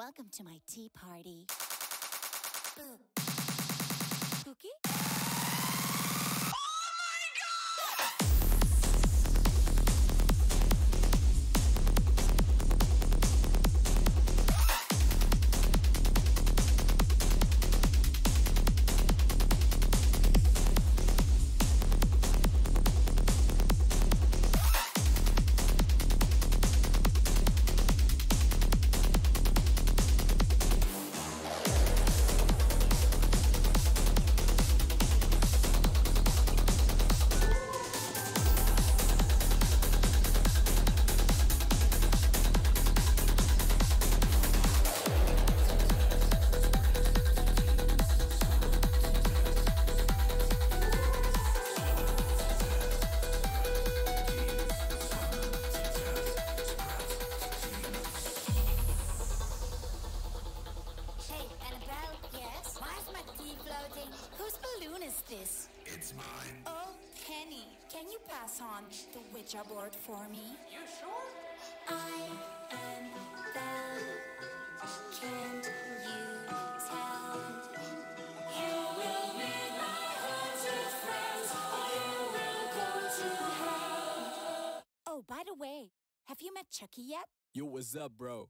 Welcome to my tea party. Cookie? Whose balloon is this? It's mine. Oh, Penny, can you pass on the Ouija board for me? You sure? I am Belle. Can't you tell? You will meet my haunted friends, or you will go to hell. Oh, by the way, have you met Chucky yet? Yo, what's up, bro?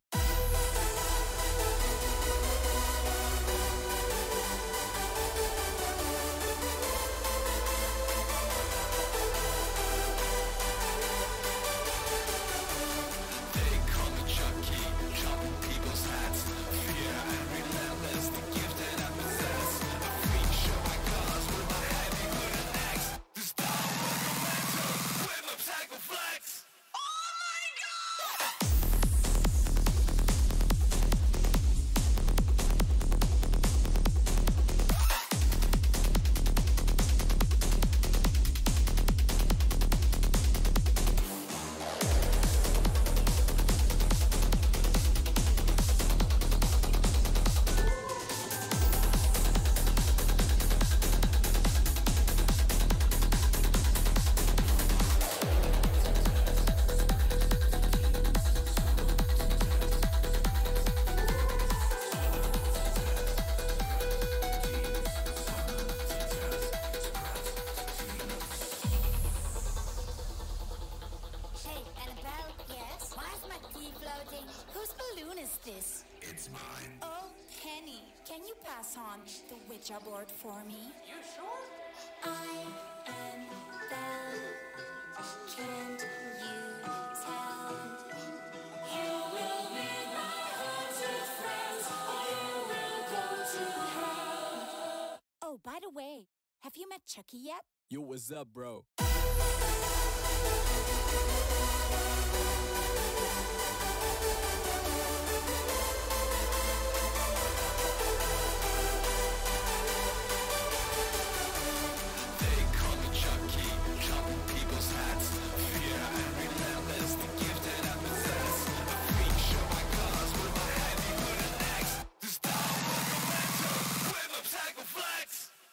Whose balloon is this? It's mine. Oh, Penny, can you pass on the Ouija board for me? You sure? I am Belle. Can't you tell? You will meet my haunted friends, or you will go to hell. Oh, by the way, have you met Chucky yet? Yo, what's up, bro?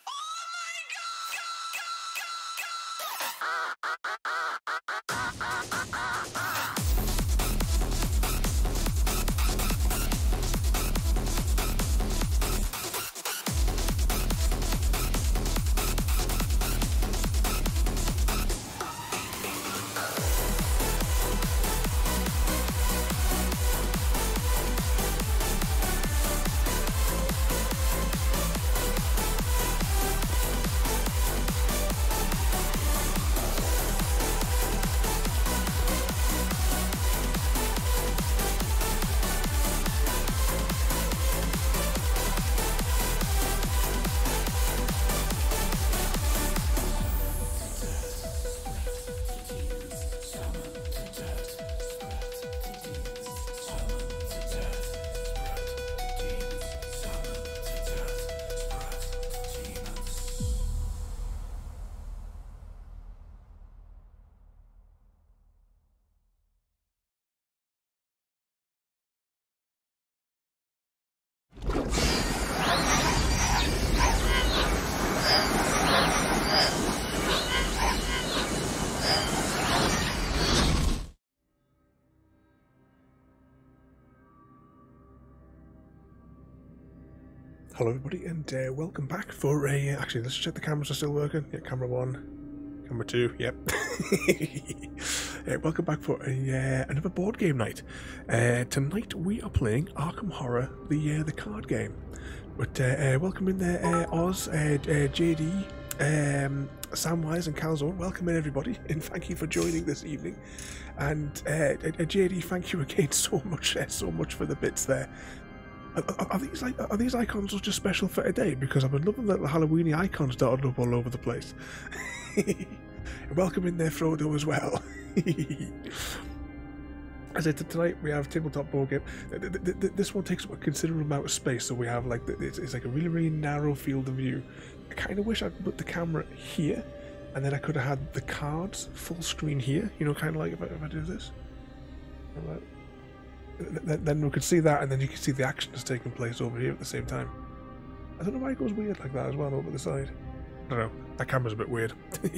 Oh my god! Hello everybody and welcome back for a, actually let's check the cameras are still working. Yeah, camera 1, camera 2, yep. Welcome back for another board game night. Tonight we are playing Arkham Horror, the card game. But welcome in there Oz, JD, Samwise and Calzone. Welcome in everybody and thank you for joining this evening. And JD, thank you again so much for the bits there. Are these icons just special for today? Because I've been loving the Halloweeny icons dotted up all over the place. Welcome in there, Frodo, as well. As I said, tonight we have tabletop board game. This one takes up a considerable amount of space, so we have like it's like a really narrow field of view. I kind of wish I could put the camera here, and then I could have had the cards full screen here. You know, kind of like if I do this. Then we could see that, and then you can see the action that's taking place over here at the same time. I don't know why it goes weird like that as well over the side. I don't know, that camera's a bit weird. But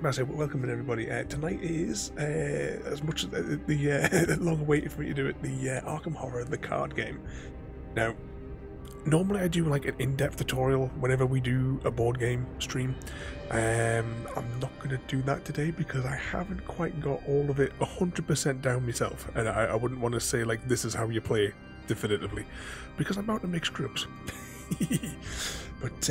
I say, welcome in everybody. Tonight is, as much as the long waited for me to do it, the Arkham Horror, the card game. Now, normally I do like an in-depth tutorial whenever we do a board game stream. I'm not going to do that today because I haven't quite got all of it 100% down myself, and I wouldn't want to say like this is how you play definitively because I'm about to make scrubs. But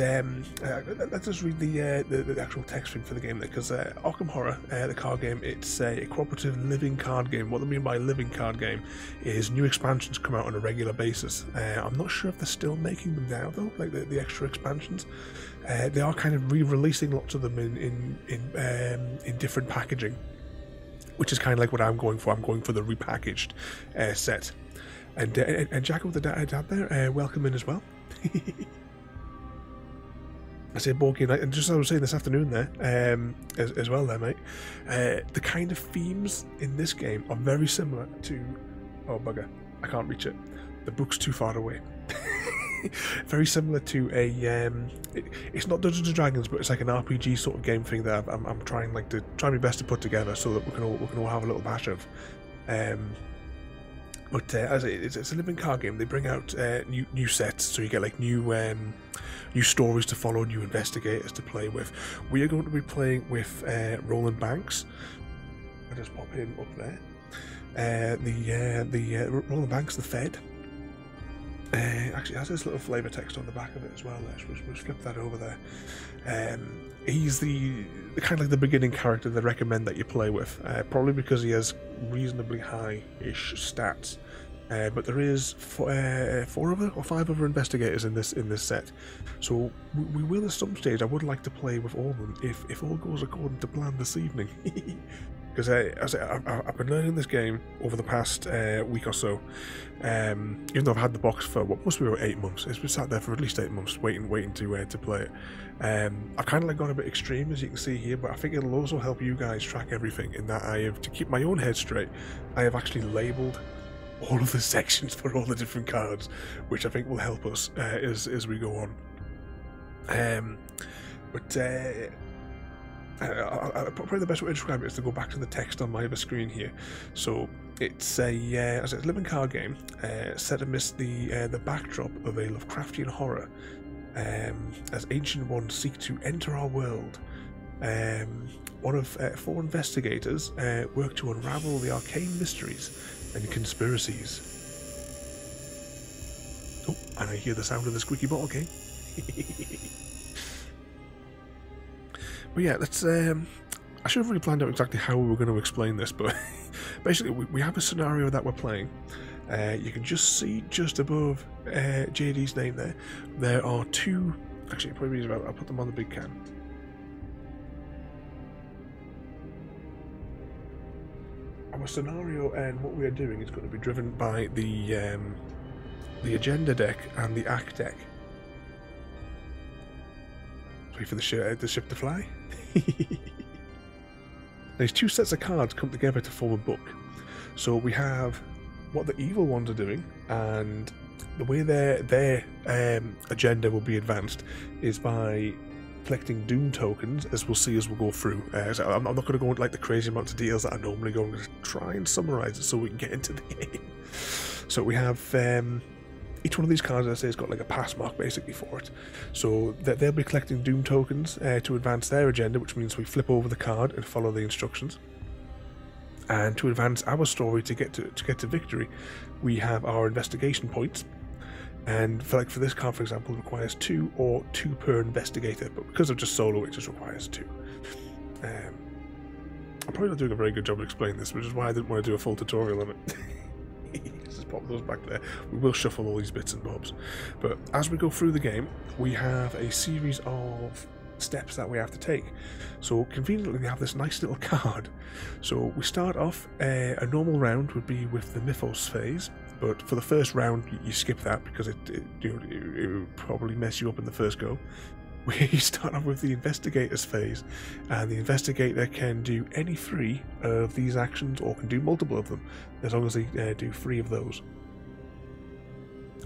let's just read the actual text thing for the game there, because Arkham Horror, the card game, it's a cooperative living card game. What I mean by living card game is new expansions come out on a regular basis. I'm not sure if they're still making them now though, like the extra expansions. They are kind of re-releasing lots of them in different packaging, which is kind of like what I'm going for. I'm going for the repackaged set. And Jack with the dad there, welcome in as well. I say board game night, and just as I was saying this afternoon there, as well there, mate, the kind of themes in this game are very similar to, oh bugger, I can't reach it, the book's too far away. Very similar to a, it's not Dungeons and Dragons, but it's like an RPG sort of game thing that I'm trying to try my best to put together so that we can all have a little bash of. But as it's a living card game, they bring out new sets, so you get like new stories to follow, new investigators to play with. We are going to be playing with Roland Banks. I'll just pop him up there. The Roland Banks, the Fed. Actually, has this little flavour text on the back of it as well. We'll skip that over there. He's the kind of like the beginning character they recommend that you play with, probably because he has reasonably high-ish stats. But there is 4 or 5 other investigators in this set, so we will at some stage. I would like to play with all of them if all goes according to plan this evening. Because I've been learning this game over the past week or so. Even though I've had the box for what must be about 8 months, it's been sat there for at least 8 months, waiting to play it. I've kind of like gone a bit extreme, as you can see here, but I think it'll also help you guys track everything. In that I have, to keep my own head straight, I have actually labelled all of the sections for all the different cards, which I think will help us as we go on. Probably the best way to describe it is to go back to the text on my other screen here. So it's a living card game set amidst the backdrop of a Lovecraftian horror, as ancient ones seek to enter our world. One of 4 investigators work to unravel the arcane mysteries and conspiracies. Oh, and I hear the sound of the squeaky bottle game. But yeah, let's. I should have really planned out exactly how we were going to explain this, but basically, we have a scenario that we're playing. You can just see just above JD's name there. There are 2. Actually, it probably is about. I'll put them on the big can. Our scenario and what we are doing is going to be driven by the agenda deck and the act deck. Wait for the ship to fly. These 2 sets of cards come together to form a book. So we have what the evil ones are doing, and the way their agenda will be advanced is by collecting Doom tokens, as we'll see as we go through. So I'm not going to go into like the crazy amounts of details that I normally go. I'm going to try and summarise it so we can get into the game. So we have each one of these cards, as I say, has got like a pass mark basically for it. So they'll be collecting Doom tokens to advance their agenda, which means we flip over the card and follow the instructions. And to advance our story to get to victory, we have our investigation points. And for this card, for example, it requires 2 or 2 per investigator, but because of just solo, it just requires 2. I'm probably not doing a very good job of explaining this, which is why I didn't want to do a full tutorial on it. Just pop those back there. We will shuffle all these bits and bobs. But as we go through the game, we have a series of steps that we have to take. So conveniently, we have this nice little card. So we start off, a normal round would be with the Mythos phase, but for the first round, you skip that because it would probably mess you up in the first go. We start off with the Investigator's phase, and the Investigator can do any 3 of these actions, or can do multiple of them, as long as they do 3 of those.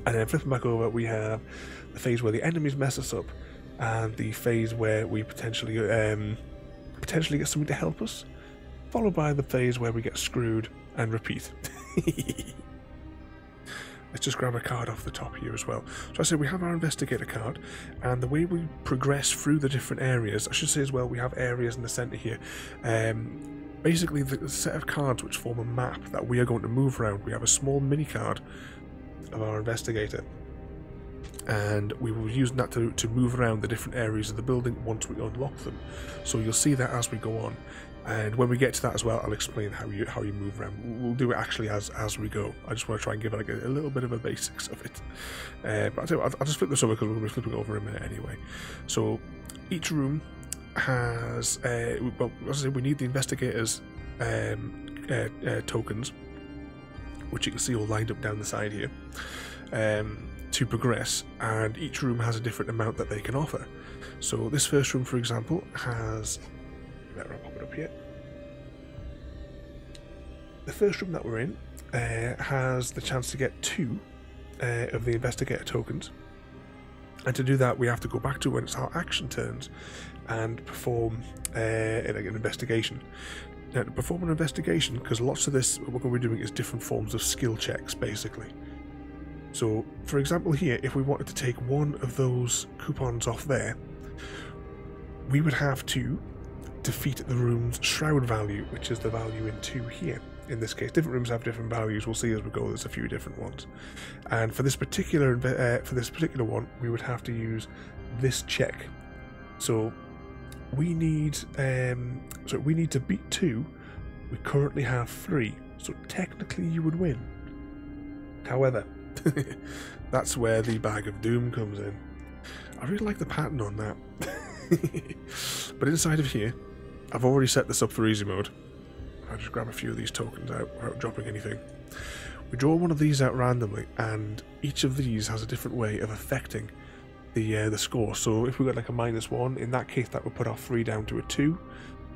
And then flipping back over, we have the phase where the enemies mess us up, and the phase where we potentially get something to help us, followed by the phase where we get screwed, and repeat. Let's just grab a card off the top here as well. So I said we have our Investigator card, and the way we progress through the different areas, I should say as well, we have areas in the centre here. Basically, the set of cards which form a map that we are going to move around. We have a small mini card of our Investigator, and we will use that to move around the different areas of the building once we unlock them. So you'll see that as we go on. And when we get to that as well, I'll explain how you move around. We'll do it actually as we go. I just want to try and give it a little bit of a basics of it. But I'll tell you what, I'll just flip this over because we're going to be flipping over in a minute anyway. So each room has, well, as I say, we need the Investigator's tokens, which you can see all lined up down the side here, to progress. And each room has a different amount that they can offer. So this first room, for example, has... I'll pop it up here. The first room that we're in has the chance to get 2 of the Investigator tokens, and to do that we have to go back to when it's our action turns and perform an investigation. Now, to perform an investigation, because lots of this what we're going to be doing is different forms of skill checks basically. So for example here, if we wanted to take one of those coupons off there, we would have to defeat the room's shroud value, which is the value in 2 here. In this case, different rooms have different values. We'll see as we go. There's a few different ones, and for this particular one, we would have to use this check. So we need to beat 2. We currently have 3, so technically you would win. However, that's where the Bag of Doom comes in. I really like the pattern on that. But inside of here, I've already set this up for easy mode. I'll just grab a few of these tokens out without dropping anything. We draw one of these out randomly, and each of these has a different way of affecting the score. So if we got like a -1, in that case that would put our 3 down to a 2,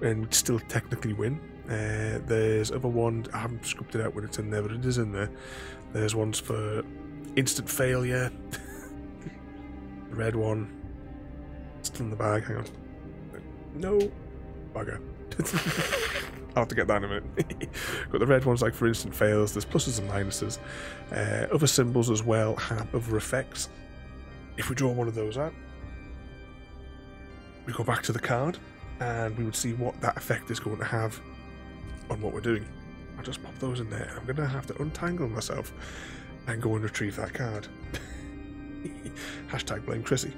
and we'd still technically win. There's other ones, I haven't scripted out when it's in there, but it is in there. There's ones for instant failure. The red one, still in the bag, hang on. No, bugger. I'll have to get that in a minute. Got the red ones like for instant fails, there's pluses and minuses. Other symbols as well have other effects. If we draw one of those out, we go back to the card, and we would see what that effect is going to have on what we're doing. I'll just pop those in there, and I'm going to have to untangle myself and go and retrieve that card. Hashtag blame Chrissy.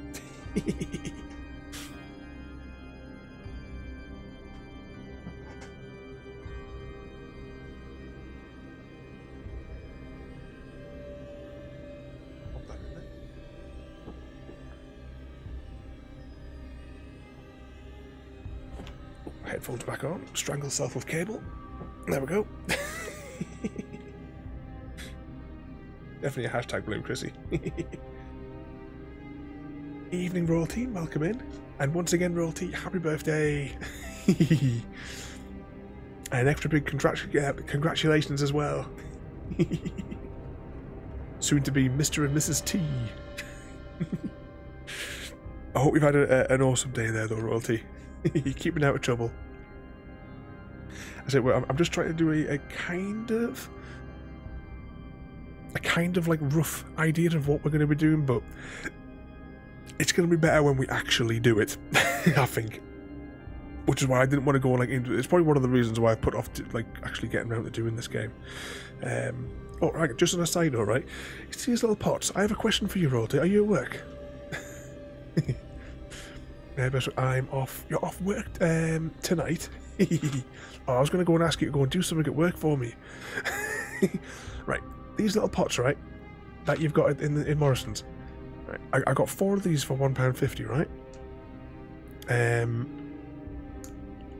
Headphones back on, strangle self with cable. There we go. Definitely a hashtag blame Chrissy. Evening Royalty, welcome in. And once again, Royalty, happy birthday. An extra big congratulations as well. Soon to be Mr. and Mrs. T. I hope you've had an awesome day there though, Royalty. You're keeping out of trouble. I said, well, I'm just trying to do a kind of a kind of like rough idea of what we're going to be doing, but it's going to be better when we actually do it. I think, which is why I didn't want to go like into. It's probably one of the reasons why I put off to, like actually getting around to doing this game. Oh, right, just on a side note, right? It's these little pots. I have a question for you, Rota. Are you at work? I'm off. You're off work tonight. Oh, I was going to go and ask you to go and do something at work for me. Right, these little pots, right, that you've got in Morrison's. Right, I got 4 of these for £1.50, right?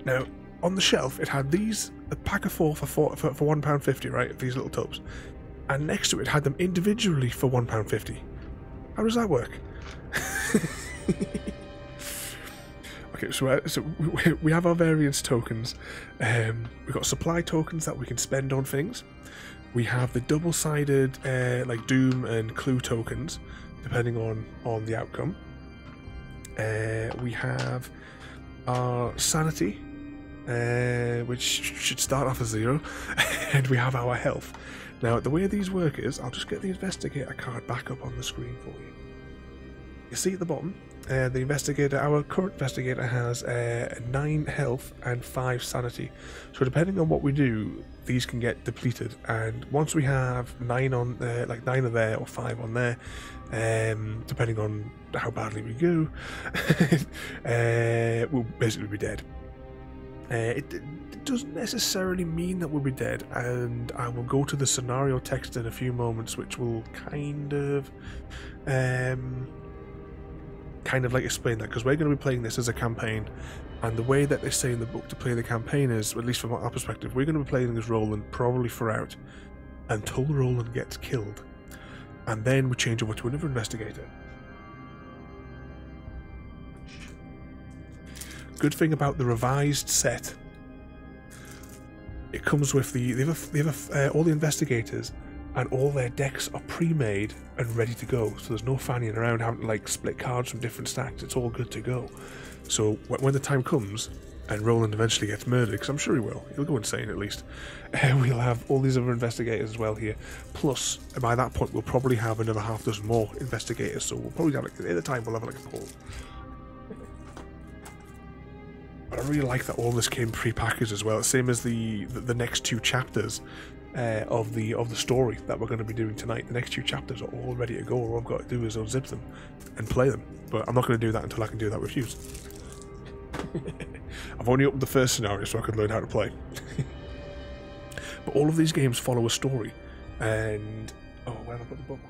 Now on the shelf it had these, a pack of 4 for £1.50, right? These little tubs, and next to it had them individually for £1.50. How does that work? Okay, so we have our variance tokens. We've got supply tokens that we can spend on things. We have the double-sided like Doom and Clue tokens, depending on the outcome. We have our sanity, which should start off as 0, and we have our health. Now, the way these work is, I'll just get the investigator card back up on the screen for you. You see at the bottom, the investigator, our current investigator, has 9 health and 5 sanity. So depending on what we do, these can get depleted. And once we have 9 on there, like 9 are there or 5 on there, depending on how badly we go, we'll basically be dead. It doesn't necessarily mean that we'll be dead, and I will go to the scenario text in a few moments, which will kind of like explain that, because we're going to be playing this as a campaign, and the way that they say in the book to play the campaign is, at least from our perspective, we're going to be playing as Roland probably throughout until Roland gets killed, and then we change over to another investigator. Good thing about the revised set, it comes with all the investigators, and all their decks are pre-made and ready to go, so there's no fannying around having to like split cards from different stacks. It's all good to go. So when the time comes and Roland eventually gets murdered, because I'm sure he will, he'll go insane at least, we'll have all these other investigators as well here. Plus, by that point, we'll probably have another half dozen more investigators, so we'll probably have, like, at the time we'll have like a pool. But I really like that all this came pre-packaged as well, same as the next 2 chapters of the story that we're going to be doing tonight. The next 2 chapters are all ready to go. All I've got to do is unzip them and play them. But I'm not going to do that until I can do that with you. I've only opened the first scenario so I can learn how to play. But all of these games follow a story, and where have I put the book?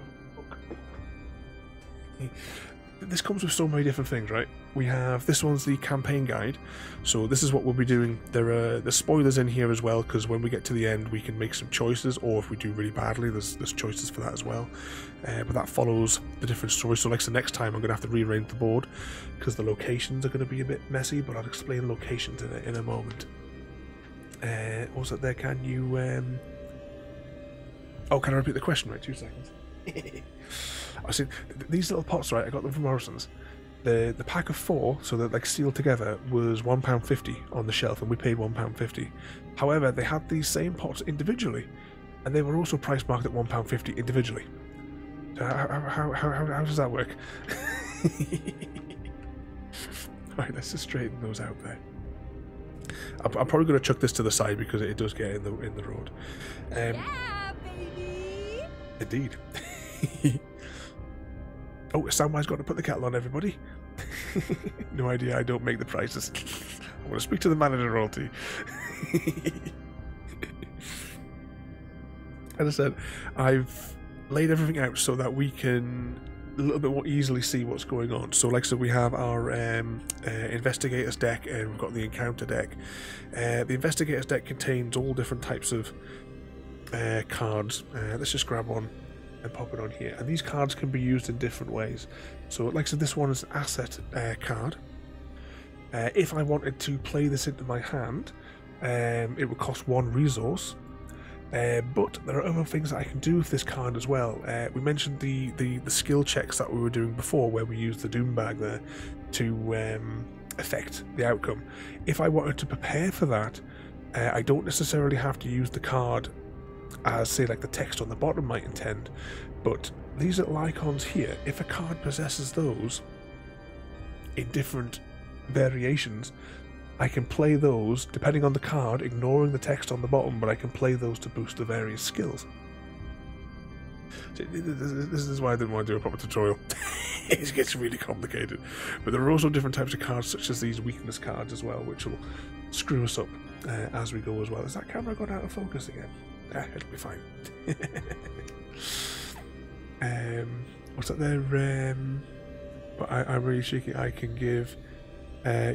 This comes with so many different things, right? We have, this one's the campaign guide, so this is what we'll be doing. There's spoilers in here as well, because when we get to the end we can make some choices, or if we do really badly, there's choices for that as well. But that follows the different stories. So like, so next time I'm going to have to rearrange the board because the locations are going to be a bit messy, but I'll explain locations in a moment. Also there, can you can I repeat the question? Right, 2 seconds. I see these little pots, right? I got them from Morrison's. The pack of 4, so they're like sealed together, was £1.50 on the shelf, and we paid £1.50. However, they had these same pots individually, and they were also price marked at £1.50 individually. So how does that work? Right, let's just straighten those out there. I'm probably going to chuck this to the side because it does get in the road. Yeah, baby. Indeed. Oh, Samwise got to put the kettle on, everybody. No idea, I don't make the prices. I want to speak to the manager, royalty. As I said, I've laid everything out so that we can a little bit more easily see what's going on. So like, so we have our investigators deck, and we've got the encounter deck. The investigators deck contains all different types of cards. Let's just grab one and pop it on here, and these cards can be used in different ways. So like, so this one is an asset card. If I wanted to play this into my hand, it would cost 1 resource, but there are other things that I can do with this card as well. We mentioned the skill checks that we were doing before, where we used the Doom bag there to affect the outcome. If I wanted to prepare for that, I don't necessarily have to use the card as say like the text on the bottom might intend. But these little icons here, if a card possesses those in different variations, I can play those depending on the card, ignoring the text on the bottom, but I can play those to boost the various skills. This is why I didn't want to do a proper tutorial. It gets really complicated. But there are also different types of cards, such as these weakness cards as well, which will screw us up as we go as well. Has that camera gone out of focus again? It'll be fine. What's that there? But I'm really cheeky. I can give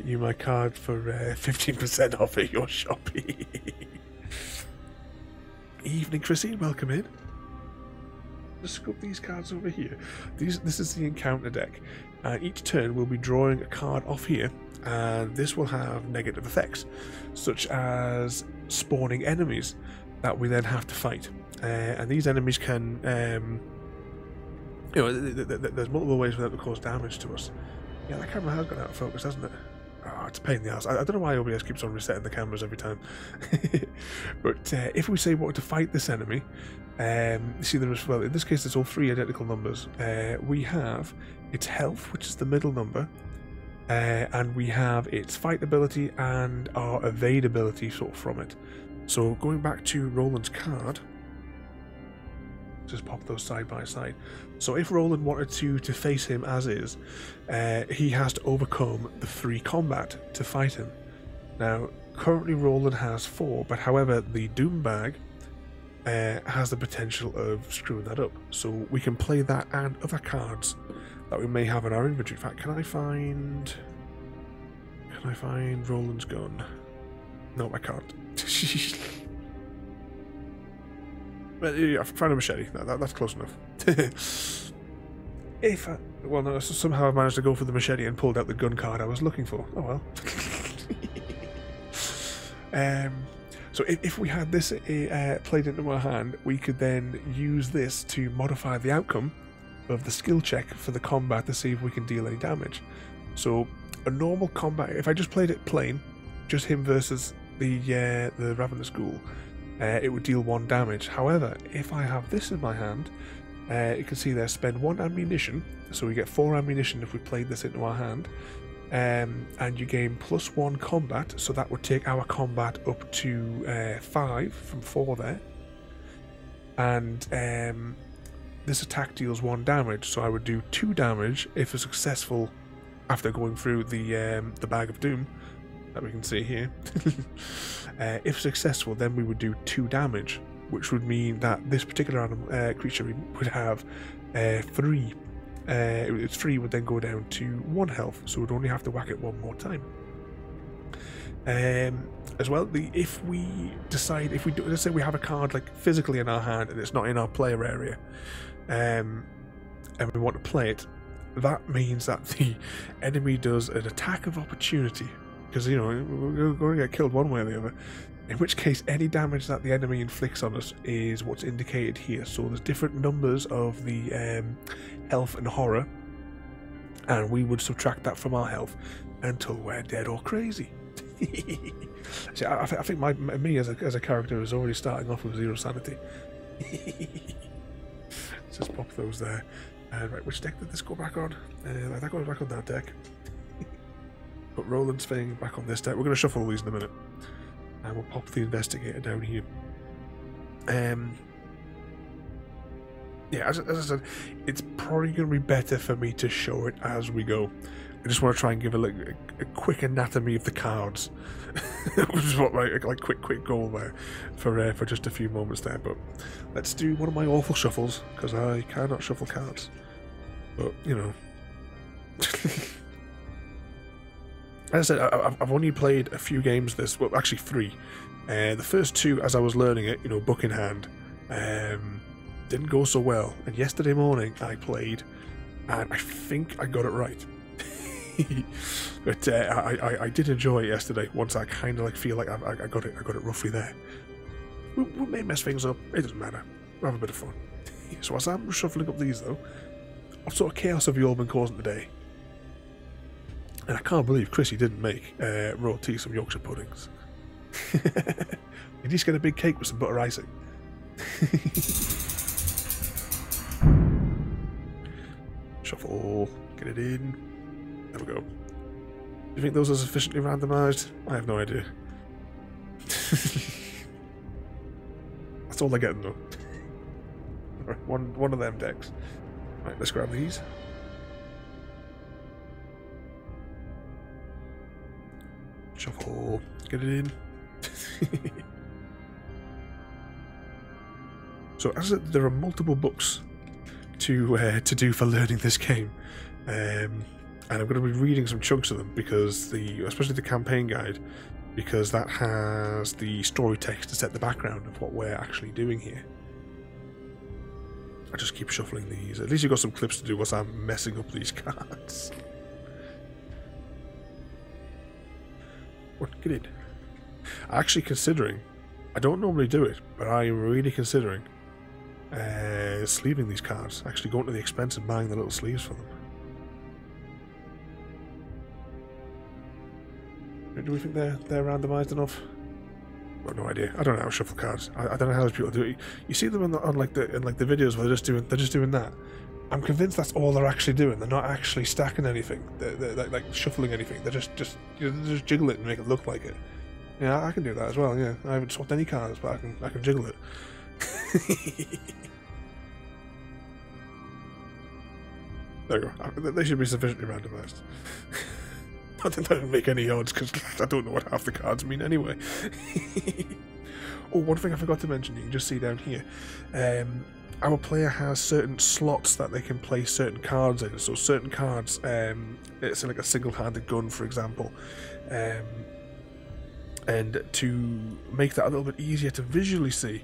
you my card for 15% off at your shop. Evening, Chrissy. Welcome in. Just scrub these cards over here. This is the encounter deck. Each turn we'll be drawing a card off here, and this will have negative effects, such as spawning enemies that we then have to fight. And these enemies can, there's multiple ways for them to cause damage to us. Yeah, that camera has gone out of focus, hasn't it? Oh, it's a pain in the ass. I don't know why OBS keeps on resetting the cameras every time. But if we say we want to fight this enemy, see there is, well, in this case there's all three identical numbers. We have its health, which is the middle number, and we have its fight ability and our evade ability sort of from it. So going back to Roland's card, just pop those side by side. So if Roland wanted to face him as is, he has to overcome the 3 combat to fight him. Now, currently Roland has 4, but however, the Doom Bag has the potential of screwing that up. So we can play that and other cards that we may have in our inventory. In fact, can I find Roland's gun? No, I can't. But yeah, I found a machete. That's close enough. Well, no, somehow I managed to go for the machete and pulled out the gun card I was looking for. Oh well. So if we had this played into our hand, we could then use this to modify the outcome of the skill check for the combat to see if we can deal any damage. So a normal combat, if I just played it plain, just him versus the Ravenous Ghoul, it would deal 1 damage. However, if I have this in my hand, you can see there, spend 1 ammunition, so we get 4 ammunition if we played this into our hand, and you gain +1 combat, so that would take our combat up to 5 from 4 there, and this attack deals 1 damage, so I would do 2 damage if it's successful after going through the Bag of Doom that we can see here. If successful, then we would do 2 damage, which would mean that this particular creature would have 3. Its 3 would then go down to 1 health, so we'd only have to whack it 1 more time. As well, if we do, let's say we have a card like physically in our hand and it's not in our player area, and we want to play it, that means that the enemy does an attack of opportunity, because we're going to get killed one way or the other, in which case any damage that the enemy inflicts on us is what's indicated here. So there's different numbers of the health and horror, and we would subtract that from our health until we're dead or crazy. See, I think me as a character is already starting off with 0 sanity. Let's just pop those there. Right, which deck did this go back on? That goes back on that deck. Put Roland's thing back on this deck. We're going to shuffle all these in a minute, and we'll pop the investigator down here. Yeah, as I said, it's probably going to be better for me to show it as we go. I just want to try and give a quick anatomy of the cards, which is what my quick goal there for just a few moments there. But let's do one of my awful shuffles, because I cannot shuffle cards. But as I said, I've only played a few games this, well, actually 3. The first 2, as I was learning it, book in hand, didn't go so well. And yesterday morning I played, and I think I got it right. But I did enjoy it yesterday. Once I kind of feel like I got it roughly there. We may mess things up. It doesn't matter. We'll have a bit of fun. So as I'm shuffling up these though, what sort of chaos have you all been causing today? And I can't believe Chrissy didn't make raw tea, some Yorkshire puddings. Did you just get a big cake with some butter icing? Shuffle. Get it in. There we go. Do you think those are sufficiently randomised? I have no idea. That's all they're getting though. Right, one of them decks. Right, let's grab these. Shuffle. Get it in. So as there are multiple books to do for learning this game, and I'm going to be reading some chunks of them because especially the campaign guide, because that has the story text to set the background of what we're actually doing here. I just keep shuffling these. At least you've got some clips to do whilst I'm messing up these cards. What? Get in. I'm actually considering, I don't normally do it, but I'm really considering sleeving these cards. Actually going to the expense of buying the little sleeves for them. Do we think they're randomised enough? I've got no idea. I don't know how to shuffle cards. I don't know how those people do it. You see them on like the videos where they're just doing that. I'm convinced that's all they're actually doing. They're not actually stacking anything. They're like shuffling anything. They're just jiggle it and make it look like it. Yeah, I can do that as well. Yeah, I haven't swapped any cards, but I can jiggle it. There you go. They should be sufficiently randomised. I think that doesn't make any odds because I don't know what half the cards mean anyway. Oh, one thing I forgot to mention, you can just see down here. Our player has certain slots that they can place certain cards in. So certain cards, it's like a single-handed gun, for example. And to make that a little bit easier to visually see,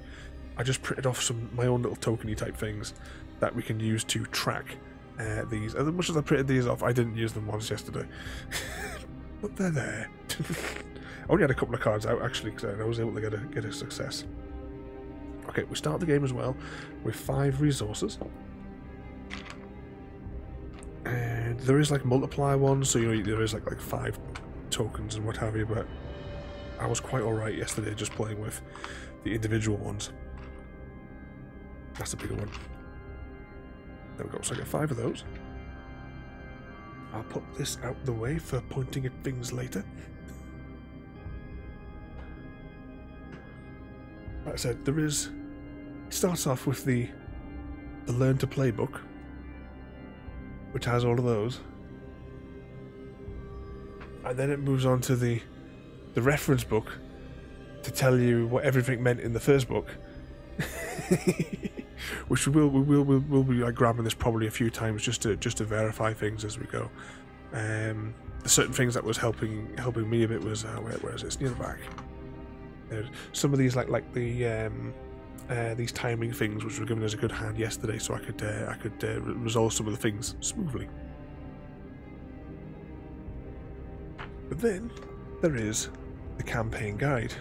I just printed off my own little tokeny type things that we can use to track these. As much as I printed these off, I didn't use them once yesterday. But they're there. I only had a couple of cards out actually because I was able to get a success. Okay, we start the game as well with 5 resources. And there is like multiplier ones, so there is like 5 tokens and what have you, but I was quite alright yesterday just playing with the individual ones. That's a bigger one. There we go, so I get 5 of those. I'll put this out the way for pointing at things later. Like I said, it starts off with the Learn to Play book, which has all of those. And then it moves on to the reference book to tell you what everything meant in the first book. Which we'll be like grabbing this probably a few times just to verify things as we go. The certain things that was helping me a bit was where is it? It's near the back. Some of these like the these timing things which were given us a good hand yesterday, so I could resolve some of the things smoothly. But then there is the campaign guide.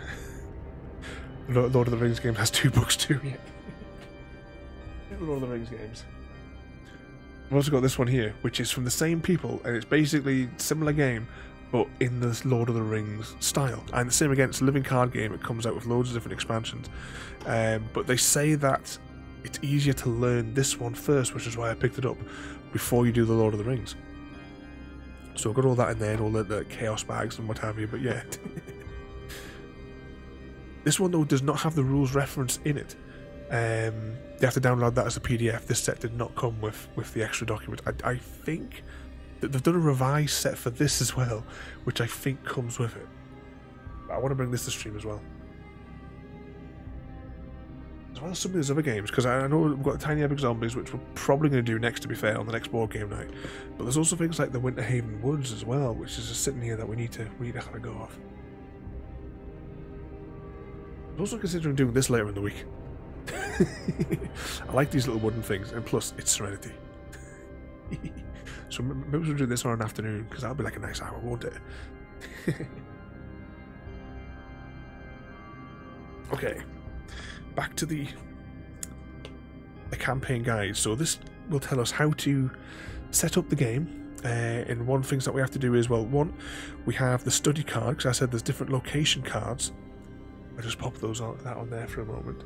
The Lord of the Rings game has 2 books too. Yeah. Lord of the Rings games. We've also got this one here, which is from the same people, and it's basically a similar game, but in the Lord of the Rings style. And the same again, it's a living card game. It comes out with loads of different expansions. But they say that it's easier to learn this one first, which is why I picked it up, before you do the Lord of the Rings. So I've got all that in there, and all the chaos bags and what have you, but yeah. This one, though, does not have the rules reference in it. You have to download that as a PDF. This set did not come with the extra document. I think that they've done a revised set for this as well, which I think comes with it. But I want to bring this to stream as well. As well as some of these other games, because I know we've got Tiny Epic Zombies, which we're probably going to do next, to be fair, on the next board game night. But there's also things like the Winter Haven Woods as well, which is just sitting here that we need to kind of go off. I'm also considering doing this later in the week. I like these little wooden things, and plus it's Serenity. So maybe we'll do this on an afternoon, because that'll be like a nice hour, won't it? Okay, back to the campaign guide. So this will tell us how to set up the game, and one of the things that we have to do is, well, one, we have the study card, because I said there's different location cards. I just pop that on there for a moment.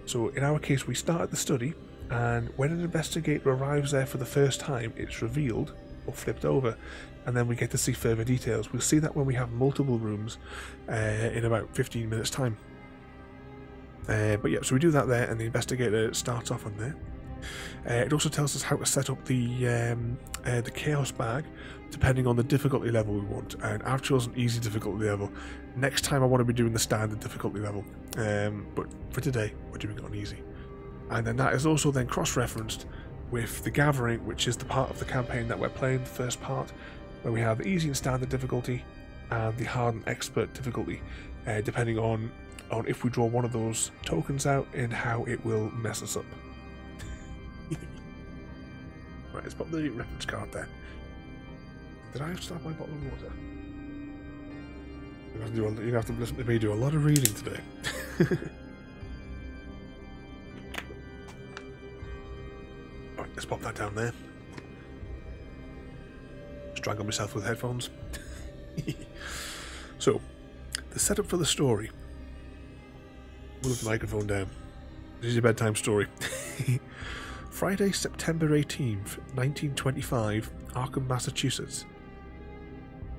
So in our case, we start at the study, and when an investigator arrives there for the first time, it's revealed or flipped over, and then we get to see further details. We'll see that when we have multiple rooms in about 15 minutes time. But yeah, so we do that there, and the investigator starts off on there. It also tells us how to set up the chaos bag depending on the difficulty level we want, and I've chosen easy difficulty level. Next time I want to be doing the standard difficulty level, but for today we're doing it on easy. And then that is also then cross-referenced with the gathering, which is the part of the campaign that we're playing, the first part, where we have the easy and standard difficulty and the hard and expert difficulty, depending on if we draw one of those tokens out and how it will mess us up. Right, let's pop the reference card there. Did I have to start my bottle of water? You're going to have to listen to me do a lot of reading today. Alright, let's pop that down there. Strangle myself with headphones. So, the setup for the story. Move the microphone down. This is your bedtime story. Friday, September 18th, 1925, Arkham, Massachusetts.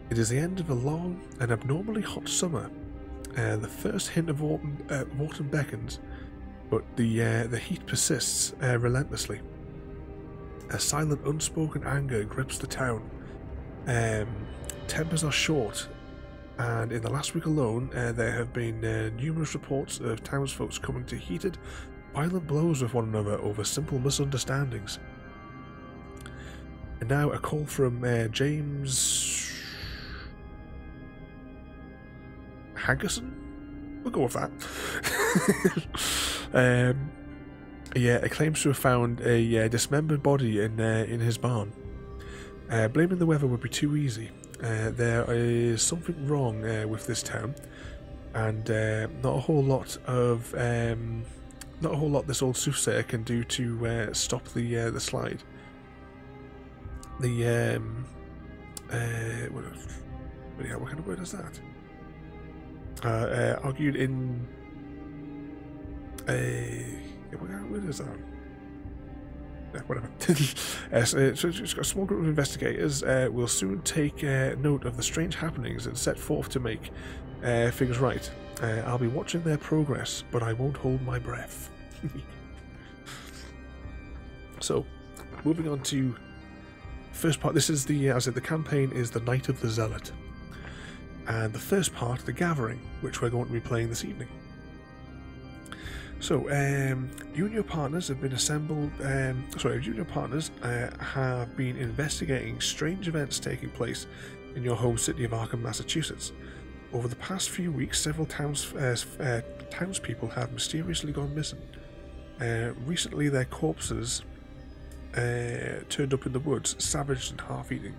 It is the end of a long and abnormally hot summer. The first hint of autumn beckons, but the heat persists relentlessly. A silent, unspoken anger grips the town. Tempers are short, and in the last week alone, there have been numerous reports of townsfolk coming to heated, violent blows with one another over simple misunderstandings. And now a call from James Hankerson? We'll go with that. Yeah, it claims to have found a dismembered body in his barn. Blaming the weather would be too easy. There is something wrong with this town, and not a whole lot this old soothsayer can do to stop the slide. What kind of word is that? Argued in what kind of word is that? Whatever. So it's got a small group of investigators will soon take note of the strange happenings and set forth to make things right. I'll be watching their progress, but I won't hold my breath. So, moving on to first part. This is the as I said, the campaign is the Night of the Zealot, and the first part, the Gathering, which we're going to be playing this evening. So, you and your partners have been assembled. You and your partners have been investigating strange events taking place in your home city of Arkham, Massachusetts. Over the past few weeks, several townspeople have mysteriously gone missing. Recently, their corpses turned up in the woods, savaged and half-eaten.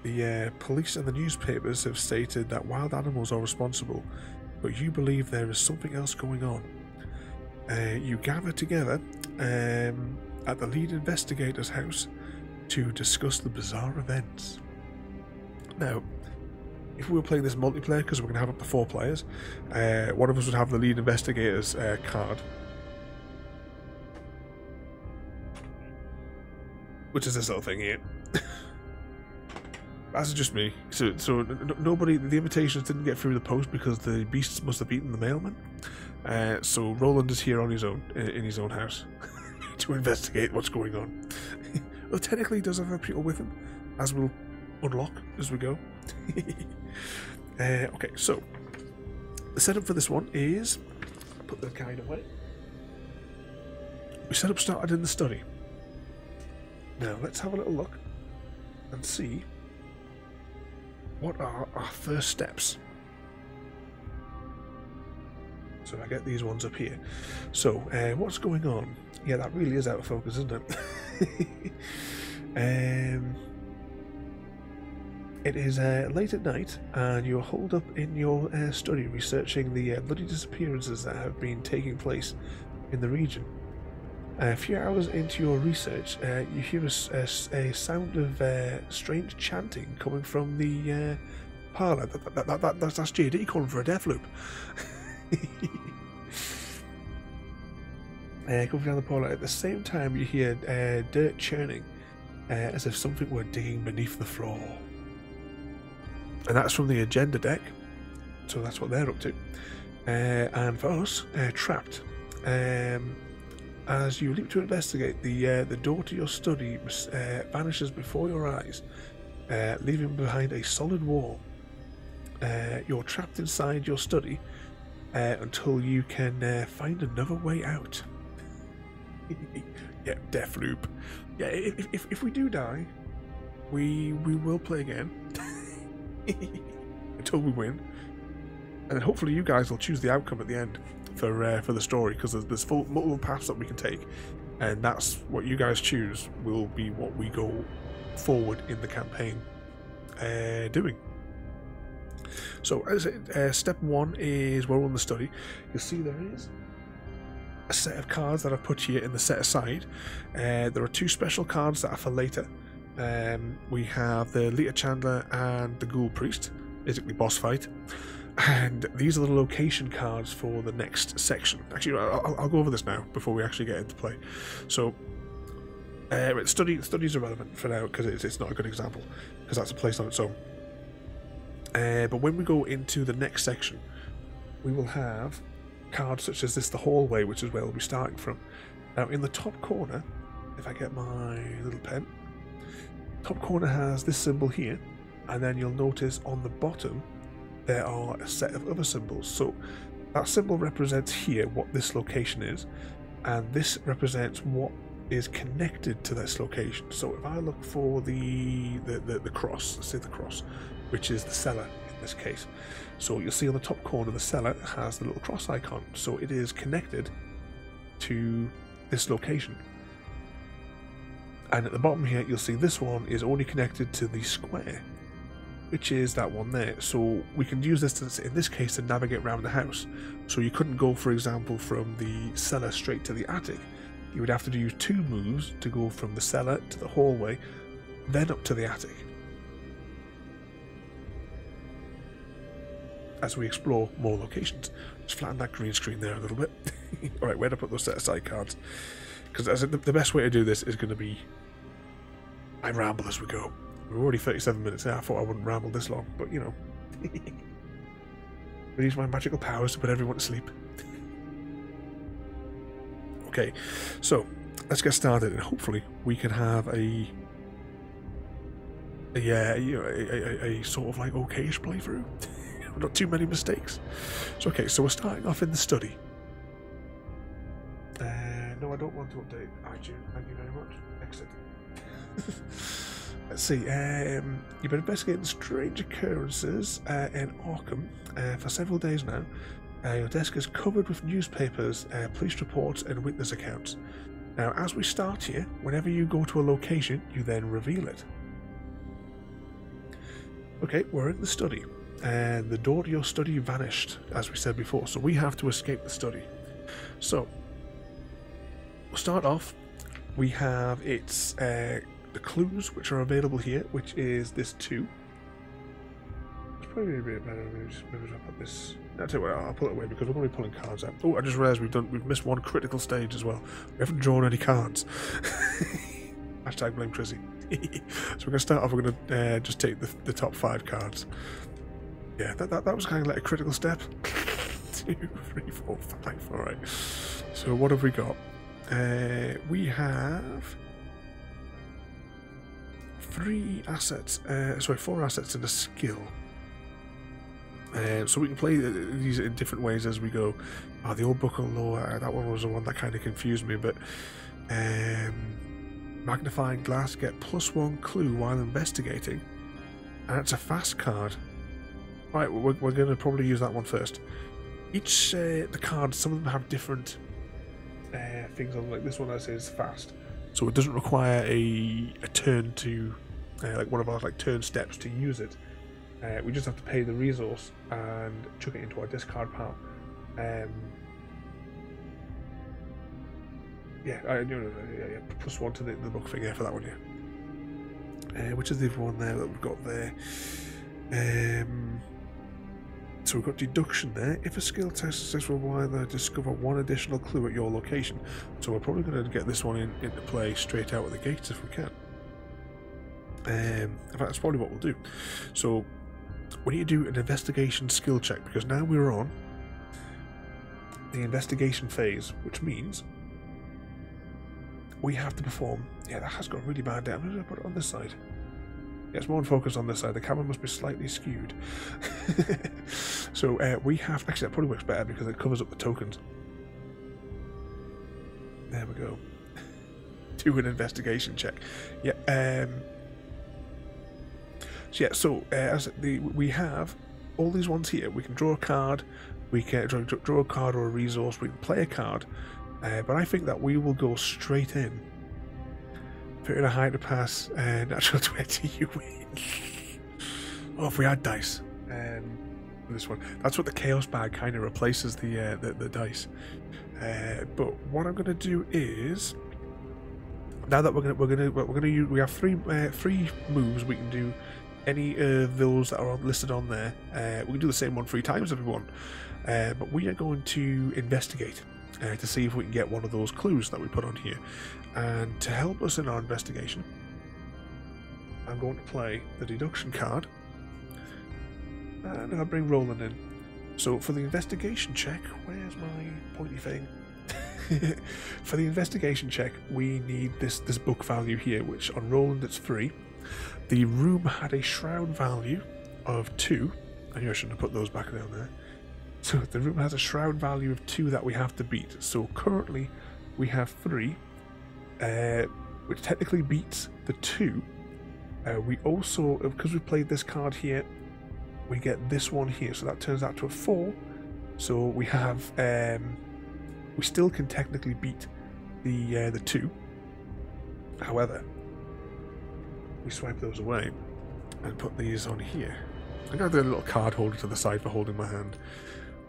The police and the newspapers have stated that wild animals are responsible, but you believe there is something else going on. You gather together at the lead investigator's house to discuss the bizarre events. Now, if we were playing this multiplayer, because we're going to have up to 4 players, one of us would have the lead investigator's card, which is this little thing here. That's just me. So nobody, the invitations didn't get through the post because the beasts must have eaten the mailman. So Roland is here on his own, in his own house, to investigate what's going on. Well, technically he does have other people with him, as we'll unlock as we go. Okay, so the setup for this one is, put the guide away. We setup started in the study. Now let's have a little look and see what are our first steps. So I get these ones up here. So what's going on? Yeah, that really is out of focus, isn't it? It is late at night, and you're holed up in your study researching the bloody disappearances that have been taking place in the region. A few hours into your research, you hear a sound of strange chanting coming from the parlour. That's JD calling for a death loop. Going down the portal. At the same time, you hear dirt churning, as if something were digging beneath the floor. And that's from the agenda deck, so that's what they're up to. And for us, trapped. As you leap to investigate, the door to your study vanishes before your eyes, leaving behind a solid wall. You're trapped inside your study until you can find another way out. Yeah, death loop. Yeah, if we do die, we will play again until we win, and then hopefully you guys will choose the outcome at the end for the story, because there's multiple paths that we can take, and that's what you guys choose will be what we go forward in the campaign doing. So as step 1 is we're on the study. You'll see there is a set of cards that I've put here in the set aside. There are 2 special cards that are for later. We have the Lita Chandler and the Ghoul Priest, basically boss fight, and these are the location cards for the next section. Actually, I'll go over this now before we actually get into play. So study's irrelevant for now because it's not a good example, because that's a place on its own. But when we go into the next section, we will have cards such as this, the hallway, which is where we'll be starting from. Now in the top corner, if I get my little pen, top corner has this symbol here, and then you'll notice on the bottom there are a set of other symbols. So that symbol represents here what this location is, and this represents what is connected to this location. So if I look for the cross, let's say the cross, which is the cellar in this case. So you'll see on the top corner the cellar has the little cross icon, so it is connected to this location. And at the bottom here you'll see this one is only connected to the square, which is that one there. So we can use this to, in this case, to navigate around the house. So you couldn't go, for example, from the cellar straight to the attic. You would have to do 2 moves to go from the cellar to the hallway, then up to the attic, as we explore more locations. Just flatten that green screen there a little bit. Alright, where to put those set aside cards? Because the best way to do this is going to be I ramble as we go. We're already 37 minutes now. I thought I wouldn't ramble this long, but you know. I use my magical powers to put everyone to sleep. Okay, so let's get started, and hopefully we can have a sort of like okayish playthrough. Not too many mistakes. So okay, so we're starting off in the study. No, I don't want to update iTunes. Thank you very much. Exit. Let's see. You've been investigating strange occurrences in Arkham for several days now. Your desk is covered with newspapers, police reports, and witness accounts. Now, as we start here, whenever you go to a location, you then reveal it. Okay, we're in the study, and the door to your study vanished, as we said before, so we have to escape the study. So, we'll start off. We have the clues which are available here, which is this 2. It's probably a bit better if we just move it up at this. I'll tell you what, I'll pull it away because we're going to be pulling cards out. Oh, I just realised we've missed one critical stage as well. We haven't drawn any cards. Hashtag blame Chrissy. So we're going to start off. We're going to just take the top 5 cards. Yeah, that was kind of like a critical step. 2, 3, 4, 5. All right. So what have we got? We have 4 assets and a skill. So we can play these in different ways as we go. Oh, the old book on lore, that one was the one that kind of confused me, but magnifying glass, get +1 clue while investigating, and it's a fast card. Right, we're going to probably use that one first. Each the cards, some of them have different things on. Like this one, I say is fast, so it doesn't require a turn to like one of our turn steps to use it. We just have to pay the resource and chuck it into our discard pile. +1 to the book thing for that one, yeah. Which is the other one there that we've got there? So we've got deduction there. If a skill test is successful, we'll either discover one additional clue at your location. So we're probably going to get this one into play straight out of the gates if we can. In fact, that's probably what we'll do. So we need to do an investigation skill check, because now we're on the investigation phase, which means we have to perform. Yeah, that has got really bad damage. I'm going to put it on this side. Yeah, it's more focused on this side. The camera must be slightly skewed. So we have... Actually, that probably works better because it covers up the tokens. There we go. Do an investigation check. Yeah. So we have all these ones here. We can draw a card. We can draw a card or a resource. We can play a card. But I think that we will go straight in. Put in a high to pass, natural 20, you win. Oh, if we had dice. This one. That's what the chaos bag kind of replaces the dice. But what I'm going to do is, now that we have three moves. We can do any of those that are listed on there. We can do the same one 3 times if we want. But we are going to investigate to see if we can get one of those clues that we put on here. And to help us in our investigation, I'm going to play the deduction card. And I'll bring Roland in. So for the investigation check, where's my pointy thing? For the investigation check, we need this book value here, which on Roland it's 3. The room had a shroud value of 2. I knew I shouldn't have put those back down there. So the room has a shroud value of 2 that we have to beat. So currently we have 3, which technically beats the 2. We also, because we played this card here, we get this one here, so that turns out to a 4. So we have, we still can technically beat the 2. However, we swipe those away and put these on here. I got the little card holder to the side for holding my hand.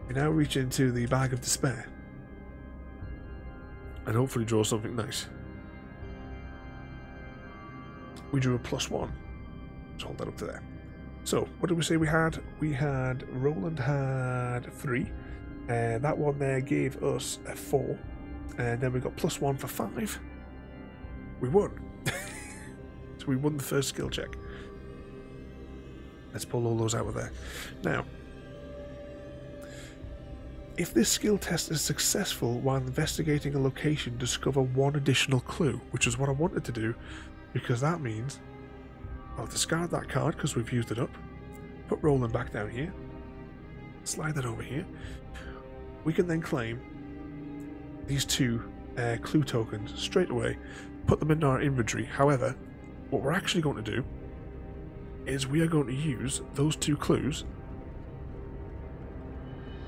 We now reach into the bag of despair and hopefully draw something nice. We drew a +1. Let's hold that up to there. So, what did we say we had? We had, Roland had 3. That one there gave us a 4. And then we got +1 for 5. We won. So we won the first skill check. Let's pull all those out of there. Now, if this skill test is successful while investigating a location, discover one additional clue, which is what I wanted to do, because that means I'll discard that card because we've used it up, put Roland back down here, slide that over here. We can then claim these 2 clue tokens straight away, put them in our inventory. However, what we're actually going to do is we are going to use those 2 clues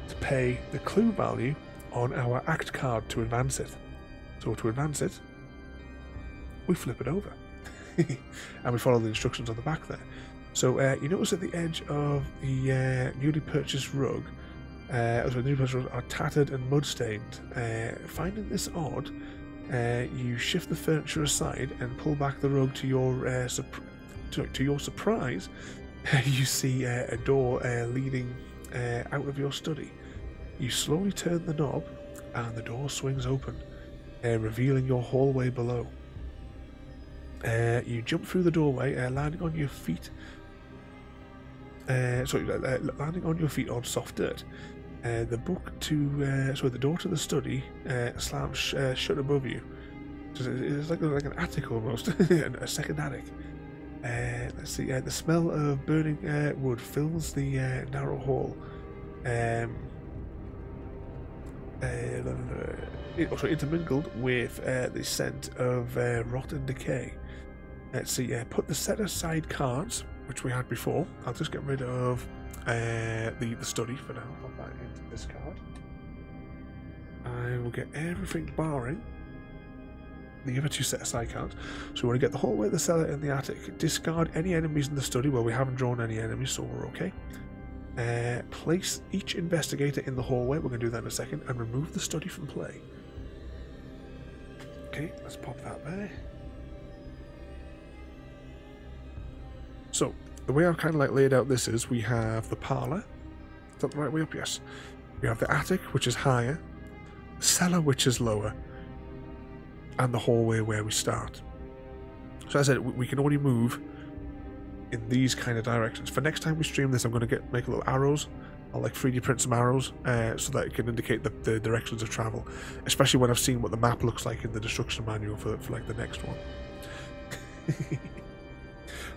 to pay the clue value on our act card to advance it. So to advance it, we flip it over. And we follow the instructions on the back there. So you notice at the edge of the newly purchased rug, are tattered and mud-stained. Finding this odd, you shift the furniture aside and pull back the rug. To your surprise, you see a door leading out of your study. You slowly turn the knob and the door swings open, revealing your hallway below. You jump through the doorway, landing on your feet. Landing on your feet on soft dirt. The door to the study slams shut above you. It's like an attic almost, a second attic. Let's see. The smell of burning wood fills the narrow hall. Also intermingled with the scent of rot and decay. Let's see. Put the set aside cards, which we had before. I'll just get rid of the study for now. Put that into this card. I will get everything barring the other 2 set aside cards. So we want to get the hallway, the cellar, and the attic. Discard any enemies in the study. Well, we haven't drawn any enemies, so we're okay. Place each investigator in the hallway. We're going to do that in a second, and remove the study from play. Okay, let's pop that there. So the way I've kind of like laid out this is we have the parlour, that the right way up? Yes. We have the attic, which is higher, the cellar, which is lower, and the hallway where we start. So as I said, we can only move in these kind of directions. For next time we stream this, I'm going to make little arrows. I'll like 3D print some arrows so that it can indicate the directions of travel, especially when I've seen what the map looks like in the destruction manual for like the next one.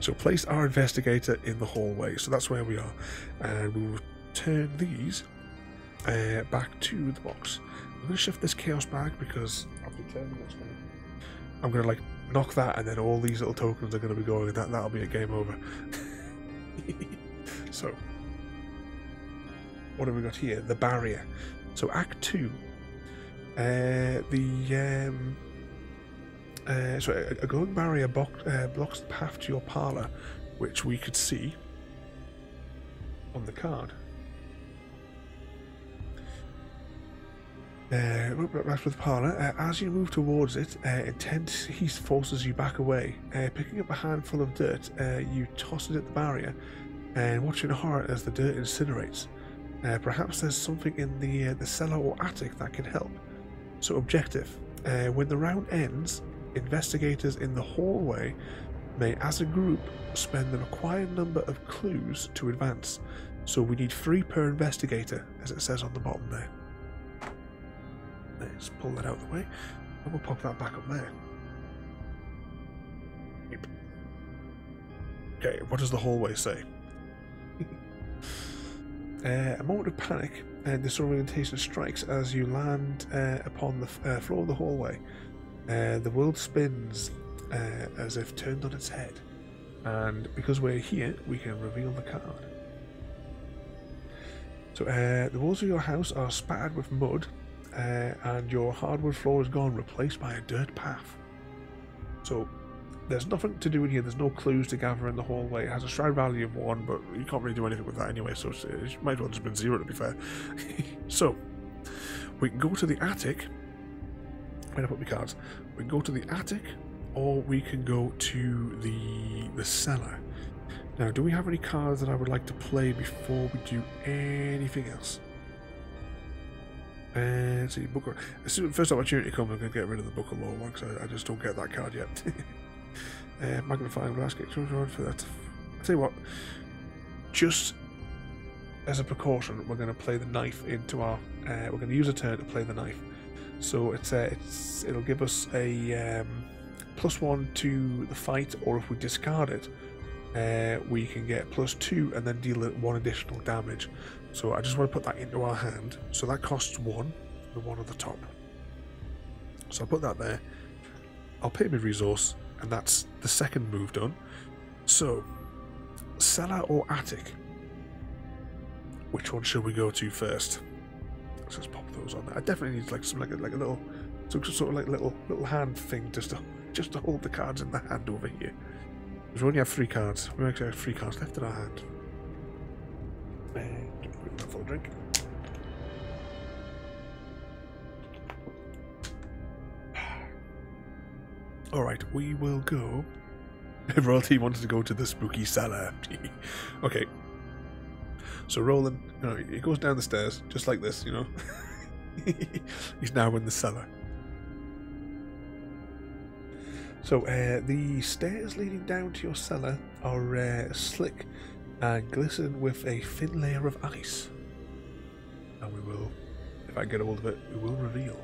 So place our investigator in the hallway. So that's where we are, and we will turn these back to the box. I'm going to shift this chaos bag because I've determined what's going to. I'm going to like knock that, and then all these little tokens are going to be going, and that'll be a game over. So, what have we got here? The barrier. So Act 2. So a glowing barrier blocks the path to your parlour, which we could see on the card. That's with the parlour. As you move towards it, intense heat forces you back away. Picking up a handful of dirt, you toss it at the barrier, and watch in horror as the dirt incinerates. Perhaps there's something in the cellar or attic that can help. So objective. When the round ends, investigators in the hallway may, as a group, spend the required number of clues to advance. So we need 3 per investigator, as it says on the bottom there. Let's pull that out of the way, and we'll pop that back up there. Yep. Okay, what does the hallway say? A moment of panic and disorientation strikes as you land upon the floor of the hallway. The world spins as if turned on its head, and because we're here, we can reveal the card. So the walls of your house are spattered with mud, and your hardwood floor is gone, replaced by a dirt path. So there's nothing to do in here. There's no clues to gather in the hallway. It has a shroud value of 1, but you can't really do anything with that anyway, so it might as well just been 0 to be fair. So we can go to the attic. Where do I put my cards? We can go to the attic, or we can go to the cellar. Now, do we have any cards that I would like to play before we do anything else? Let's see, book. As soon as first opportunity comes, I'm going to get rid of the Book of Law one because I just don't get that card yet. Magnifying glass, get for that. I'll tell you what, just as a precaution, we're going to play the knife into our. We're going to use a turn to play the knife. So it'll give us a +1 to the fight, or if we discard it, we can get +2 and then deal 1 additional damage. So I just want to put that into our hand. So that costs 1, the 1 at the top. So I'll put that there. I'll pay my resource, and that's the second move done. So, cellar or attic? Which one should we go to first? Let's just pop those on there. I definitely need like some like a little, sort of like little hand thing just to hold the cards in the hand over here. Because we only have 3 cards. We actually have 3 cards left in our hand. Full drink. Alright, we will go. Royalty wanted to go to the spooky cellar. Okay. So Roland, he goes down the stairs, just like this, He's now in the cellar. So, the stairs leading down to your cellar are slick and glisten with a thin layer of ice. And we will, if I get a hold of it, we will reveal.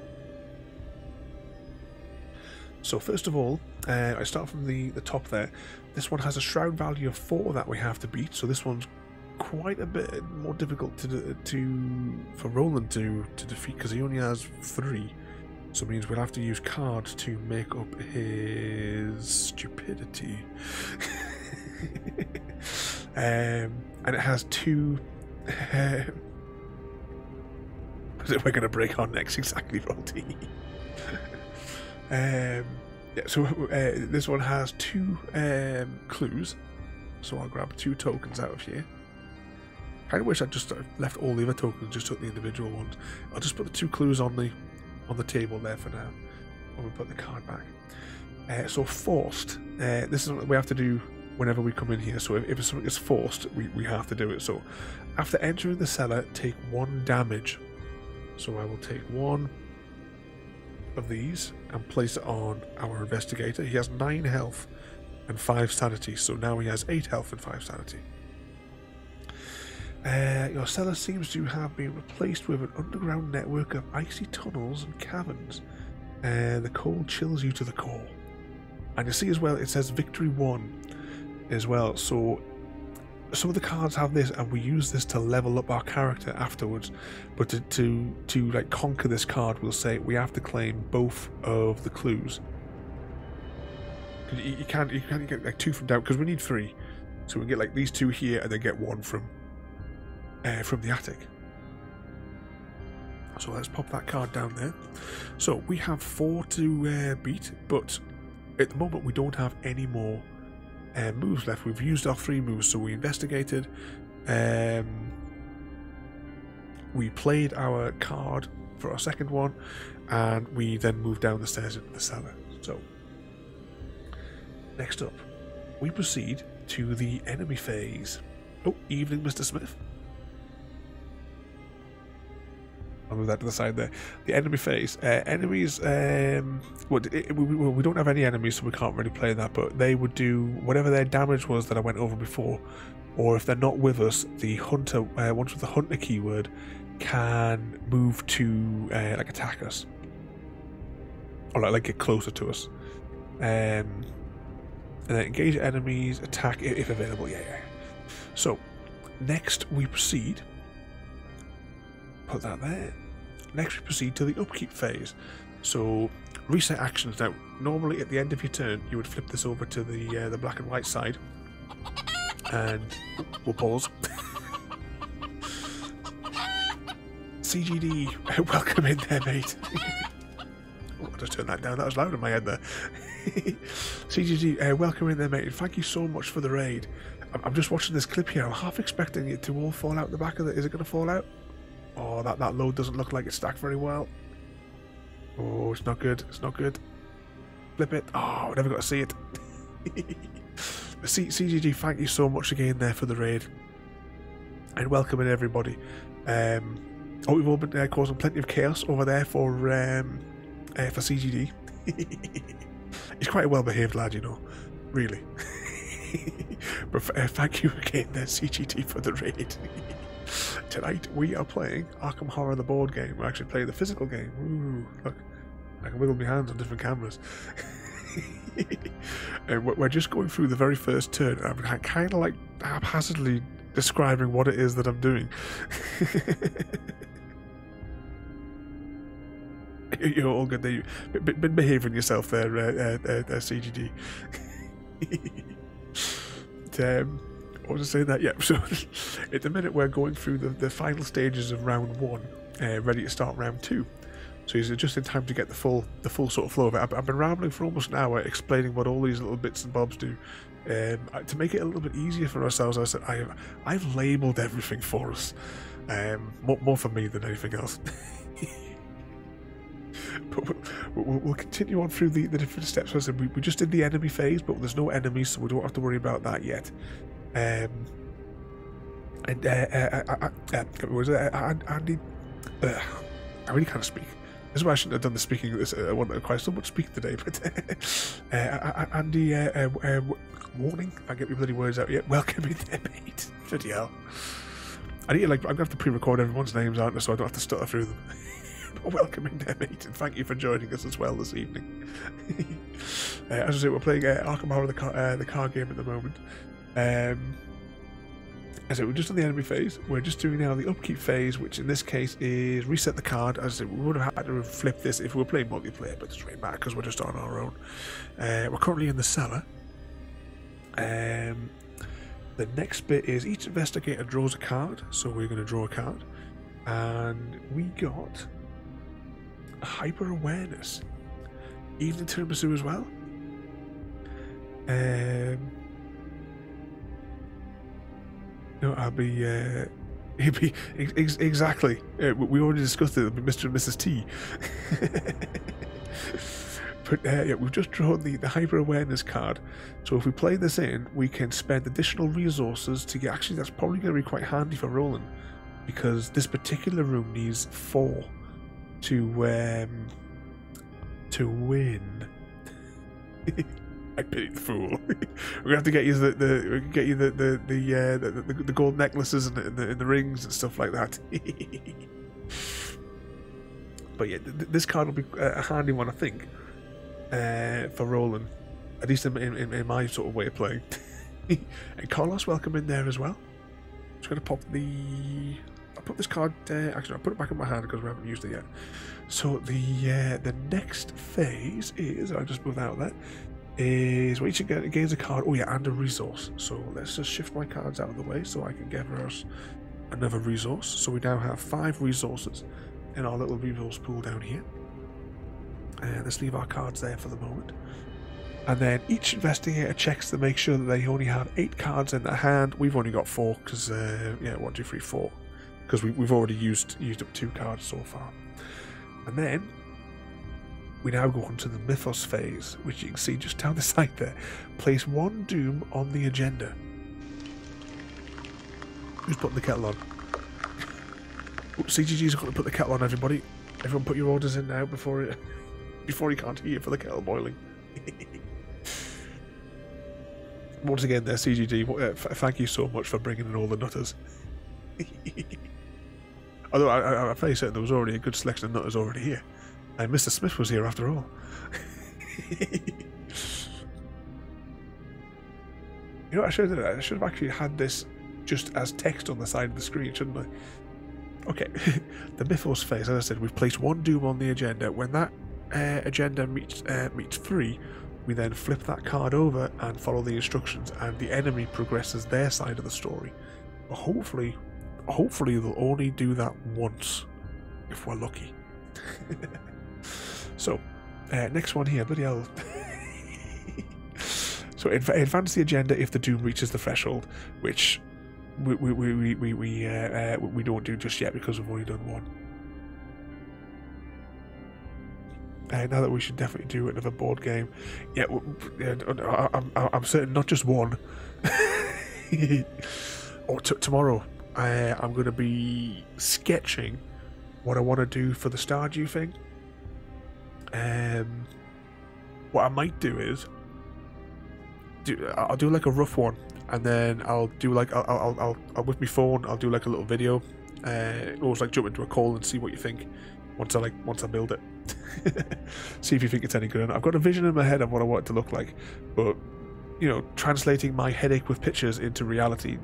So first of all, I start from the top there. This one has a shroud value of 4 that we have to beat, so this one's quite a bit more difficult for Roland to defeat because he only has 3. So it means we'll have to use cards to make up his stupidity. And it has 2. We're going to break our necks exactly, Rolte. Yeah, so this one has 2 clues. So I'll grab 2 tokens out of here. I kind of wish I'd just left all the other tokens, just took the individual ones. I'll just put the 2 clues on the table there for now. And we'll put the card back. So forced. This is what we have to do whenever we come in here. So if something is forced, we have to do it. So after entering the cellar, take 1 damage. So I will take 1 of these and place it on our investigator. He has 9 health and 5 sanity, so now he has 8 health and 5 sanity. Your cellar seems to have been replaced with an underground network of icy tunnels and caverns. The cold chills you to the core. And you see as well, it says victory 1 as well. So some of the cards have this, and we use this to level up our character afterwards. But to like conquer this card, we'll say we have to claim both of the clues. You can't get like 2 from down, because we need 3. So we get like these 2 here, and then get 1 from the attic. So let's pop that card down there. So we have 4 to beat, but at the moment we don't have any more moves left. We've used our 3 moves, so we investigated, we played our card for our second one, and we then moved down the stairs into the cellar. So next up, we proceed to the enemy phase. Oh, evening, Mr. Smith. I'll move that to the side there. The enemy phase. Enemies, we don't have any enemies, so we can't really play that, but they would do whatever their damage was that I went over before, or if they're not with us, the hunter, once with the hunter keyword, can move to like attack us, or like get closer to us, and then engage enemies, attack if available. Yeah. So next we proceed. Put that there. Next we proceed to the upkeep phase. So reset actions. Now normally at the end of your turn you would flip this over to the black and white side, and we'll pause. CGD, welcome in there, mate. Oh, I just turned that down, that was loud in my head there. CGD, welcome in there, mate, and thank you so much for the raid. I'm just watching this clip here, I'm half expecting it to all fall out the back of it. Is it going to fall out? Oh, that load doesn't look like it's stacked very well. Oh, it's not good. It's not good. Flip it. Oh, we never got to see it. CGG, thank you so much again there for the raid. And welcome in everybody. Oh, we've all been causing plenty of chaos over there for CGD. He's quite a well-behaved lad, you know. Really. But thank you again there, CGD, for the raid. Tonight we are playing Arkham Horror, the board game. We're actually playing the physical game. Ooh, look, I can wiggle my hands on different cameras. And we're just going through the very first turn. I'm kind of like haphazardly describing what it is that I'm doing. You're all good there. You've been behaving yourself there, CGD. What was I saying that? Yeah, so at the minute we're going through the final stages of round 1, ready to start round 2. So he's just in time to get the full sort of flow of it. I've been rambling for almost an hour explaining what all these little bits and bobs do. To make it a little bit easier for ourselves, I said I've labelled everything for us. More for me than anything else. But we'll continue on through the different steps. So I said we just did the enemy phase, but there's no enemies, so we don't have to worry about that yet. Andy, I really can't speak. This is why I shouldn't have done the speaking. I want to quite so much speak today, but Andy, warning, if I get my bloody words out yet. Welcome in there, mate. Bloody hell. I need to, I'm gonna have to pre-record everyone's names, aren't I, so I don't have to stutter through them. But welcome in there, mate, and thank you for joining us as well this evening. As I say, we're playing Arkham Horror, the card game at the moment. As I say, we're just on the enemy phase. We're just doing now the upkeep phase, which in this case is reset the card. As I say, we would have had to flip this if we were playing multiplayer, but it doesn't really matter because we're just on our own. We're currently in the cellar. The next bit is each investigator draws a card, so we're going to draw a card, and we got hyper awareness. Evening Tiramisu as well. No, I'll be. He'll be exactly. We already discussed it. It'll be Mr. and Mrs. T. But yeah, we've just drawn the hyper awareness card. So if we play this in, we can spend additional resources to get. Actually, that's probably going to be quite handy for rolling, because this particular room needs 4 to win. I pity the fool. We're gonna have to get you the gold necklaces and the rings and stuff like that. But yeah, this card will be a handy one, I think, for rolling, at least in my sort of way of playing. And Carlos, welcome in there as well. Just gonna pop I'll put this card. Actually, I'll put it back in my hand because we haven't used it yet. So the next phase is, I'll just move that out there, is where each gains a card. Oh yeah, and a resource. So let's just shift my cards out of the way so I can give us another resource. So we now have 5 resources in our little resource pool down here. Let's leave our cards there for the moment. And then each investigator checks to make sure that they only have 8 cards in their hand. We've only got 4 because yeah, 1, 2, 3, 4. Because we've already used up 2 cards so far. And then we now go on to the mythos phase, which you can see just down the side there. Place 1 doom on the agenda. Who's putting the kettle on? Oh, CGG's got to put the kettle on, everybody. Everyone put your orders in now before you can't hear for the kettle boiling. Once again there, CGG, thank you so much for bringing in all the nutters. Although I'm fairly certain there was already a good selection of nutters already here. And Mr. Smith was here after all. You know what I should have done? I should have actually had this just as text on the side of the screen, shouldn't I? Okay, the mythos phase, as I said, we've placed 1 doom on the agenda. When that agenda meets 3, we then flip that card over and follow the instructions, and the enemy progresses their side of the story. But hopefully they'll only do that once, if we're lucky. So, next one here, bloody hell. So advance the agenda if the doom reaches the threshold, which we don't do just yet because we've only done 1. Now that we should definitely do another board game. Yeah, I'm certain not just 1. Or tomorrow, I'm going to be sketching what I want to do for the Stardew thing. What I might do is I'll do like a rough one, and then I'll do like I'll with my phone I'll do like a little video, almost like jump into a call and see what you think once I build it. See if you think it's any good. And I've got a vision in my head of what I want it to look like, but you know, translating my headache with pictures into reality.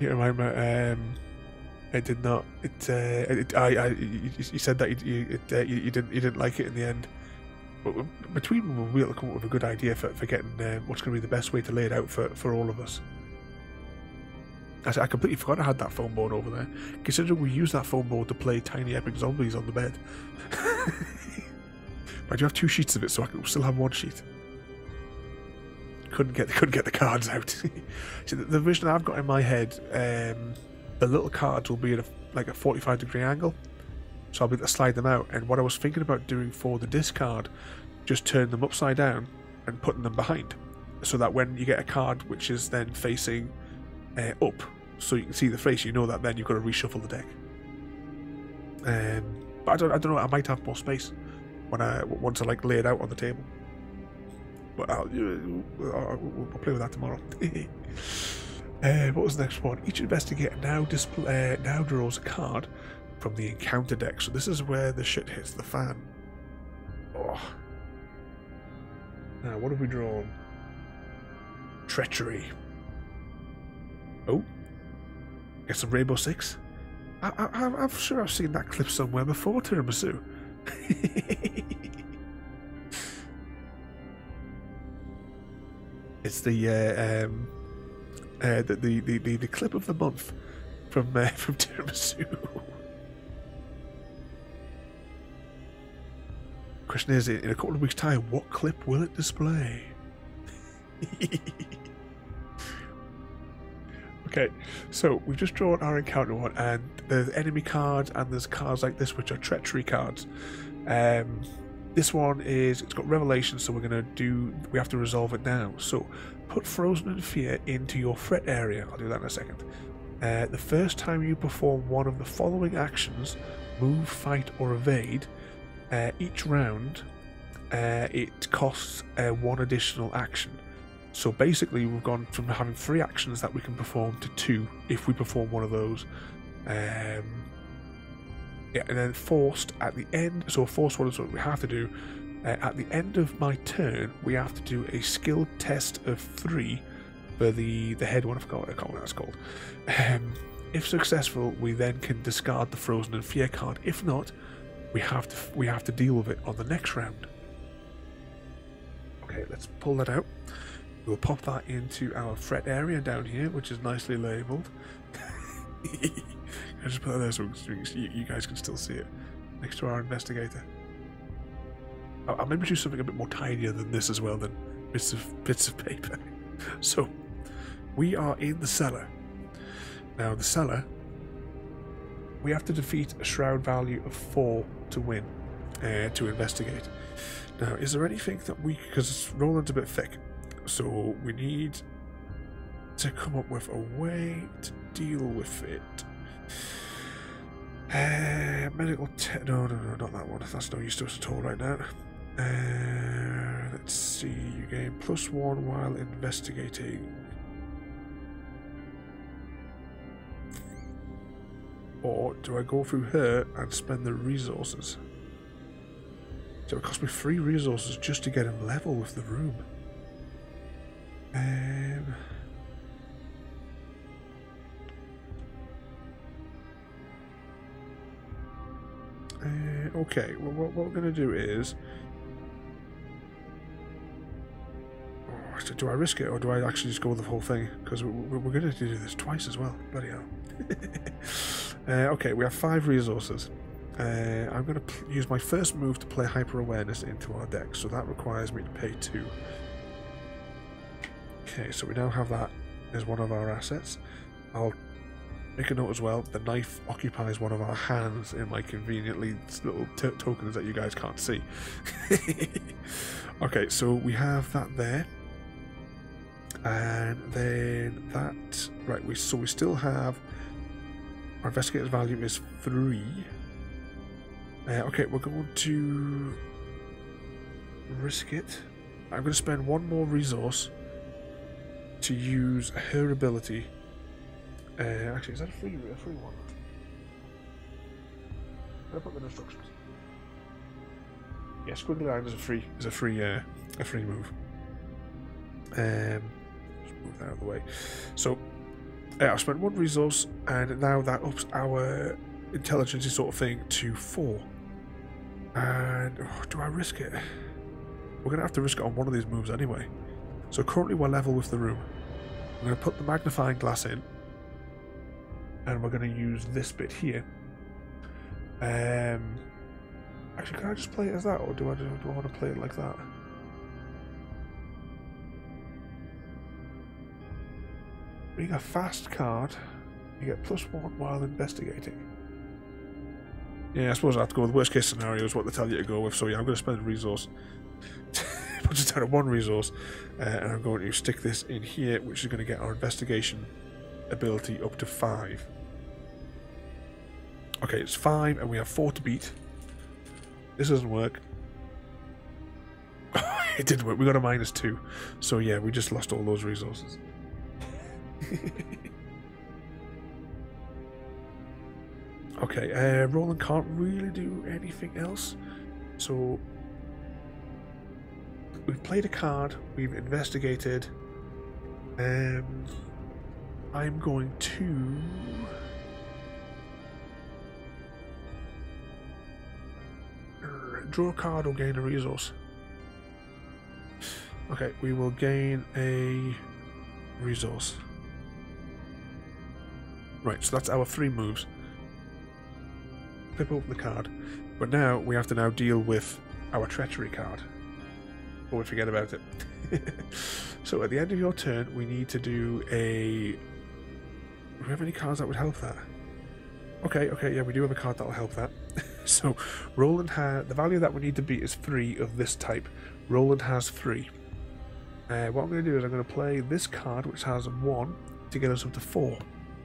You remind me, it did not. You said that you didn't like it in the end. But between them, we'll come up with a good idea for getting what's going to be the best way to lay it out for all of us. I completely forgot I had that foam board over there. Considering we use that foam board to play Tiny Epic Zombies on the bed. But I do have 2 sheets of it, so I can still have 1 sheet. Couldn't get the cards out. See, the vision I've got in my head, the little cards will be at like a 45-degree angle, so I'll be able to slide them out. And what I was thinking about doing for the discard, just turn them upside down and putting them behind, so that when you get a card which is then facing up, so you can see the face, you know that then you've got to reshuffle the deck. But I don't know. I might have more space once I like lay it out on the table. But we'll play with that tomorrow. What was the next one? Each investigator now draws a card from the encounter deck. So this is where the shit hits the fan. Oh. Now, what have we drawn? Treachery. Oh, get some Rainbow Six. I'm sure I've seen that clip somewhere before, Tiramisu. It's the clip of the month from Tiramisu. Question is, in a couple of weeks' time, what clip will it display? Okay, so we've just drawn our encounter one, and there's enemy cards, and there's cards like this which are treachery cards. This one is, it's got revelation, so we have to resolve it now. So put frozen in fear into your threat area. I'll do that in a second. The first time you perform one of the following actions, move, fight, or evade, each round it costs one additional action. So basically we've gone from having 3 actions that we can perform to 2 if we perform one of those. Yeah, and then forced at the end, so forced one is what we have to do. At the end of my turn, we have to do a skill test of 3 for the head one. I can't remember what that's called. If successful, we then can discard the frozen in fear card. If not, we have to deal with it on the next round. Okay, let's pull that out. We'll pop that into our threat area down here, which is nicely labelled. I just put that there so you guys can still see it next to our investigator. I'll maybe do something a bit more tidier than this as well, than bits of paper. So we are in the cellar. Now the cellar, we have to defeat a shroud value of 4 to win, to investigate. Now is there anything that because Roland's a bit thick, so we need to come up with a way to deal with it. Medical no, not that one. That's no use to us at all right now. Let's see. You gain +1 while investigating. Or do I go through her and spend the resources? So it cost me 3 resources just to get him level with the room. Okay, well, what we're going to do is... So do I risk it, or do I actually just go with the whole thing? Because we're going to do this twice as well. Bloody hell. Okay, we have 5 resources. I'm going to use my first move to play hyper-awareness into our deck, so that requires me to pay 2. Okay, so we now have that as one of our assets. I'll make a note as well, the knife occupies one of our hands in my conveniently little tokens that you guys can't see. Okay, so we have that there. And then that... Right, we still have... Our investigator's value is 3. Okay, we're going to... risk it. I'm going to spend 1 more resource to use her ability. Actually, is that a free one? Can I put the instructions? Yeah, squiggly line is a free move. Just move that out of the way. So I've spent 1 resource, and now that ups our intelligence sort of thing to 4. And do I risk it? We're gonna have to risk it on one of these moves anyway. So currently we're level with the room. I'm gonna put the magnifying glass in. And we're going to use this bit here. Actually, can I just play it as that, or do I want to play it like that? Being a fast card, you get +1 while investigating. Yeah, I suppose I have to go with worst case scenario is what they tell you to go with. So yeah, I'm going to spend a resource. Put it down at 1 resource, and I'm going to stick this in here, which is going to get our investigation ability up to 5. Okay, it's 5 and we have 4 to beat. This doesn't work. It didn't work. We got a -2. So yeah, we just lost all those resources. Okay, Roland can't really do anything else. So we've played a card, we've investigated. I'm going to... draw a card or gain a resource. Okay, we will gain a resource. Right, so that's our 3 moves. Flip open the card. But now we have to now deal with our treachery card. Before we forget about it. So at the end of your turn, we need to do a... Do we have any cards that would help that? Okay, yeah, we do have a card that will help that. So Roland has the value that we need to beat is 3 of this type. Roland has 3. What I'm going to do is I'm going to play this card, which has 1, to get us up to 4.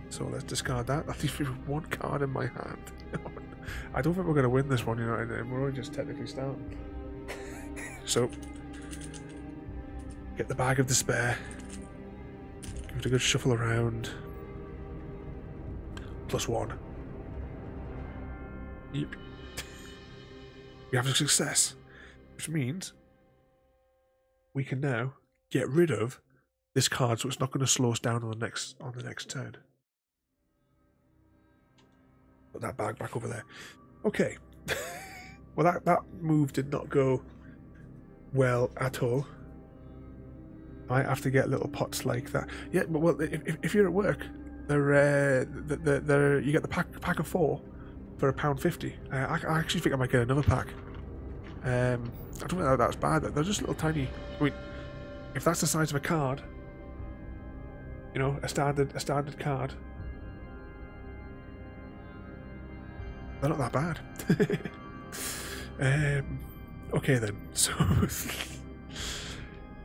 So let's discard that. That leaves me with 1 card in my hand. I don't think we're going to win this one, you know, and we're only just technically starting. So, get the bag of despair. Give it a good shuffle around. +1. Yep. We have a success, which means we can now get rid of this card, so it's not going to slow us down on the next turn. Put that bag back over there. Okay. Well, that move did not go well at all. I have to get little pots like that. Yeah, but well, if you're at work, they're you get the pack of 4 for £1.50. I actually think I might get another pack. I don't think that's bad. They're just little tiny. I mean, if that's the size of a card, you know, a standard card, they're not that bad. Okay then. So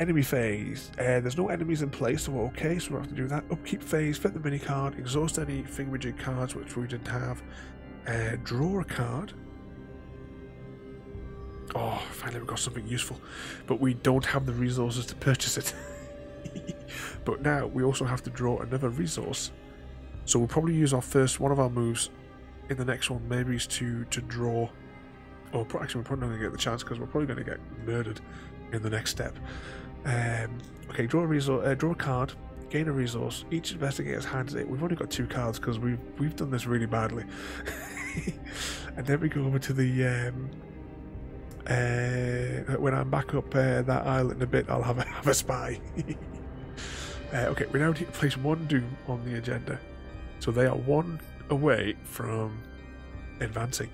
enemy phase. There's no enemies in place, so we're okay. So we'll have to do that. Upkeep phase. Flip the mini card. Exhaust any thingamajig cards which we didn't have. Draw a card. Oh, finally we got something useful, but we don't have the resources to purchase it. But now we also have to draw another resource, so we'll probably use one of our moves in the next one. Maybe is to draw. Or actually, we're probably not going to get the chance because we're probably going to get murdered in the next step. Okay, draw a resource. Draw a card. Gain a resource. Each investigator's hands it. We've only got 2 cards because we've done this really badly. And then we go over to the. When I'm back up that island a bit, I'll have a spy. Okay, we now need to place 1 doom on the agenda, so they are 1 away from advancing.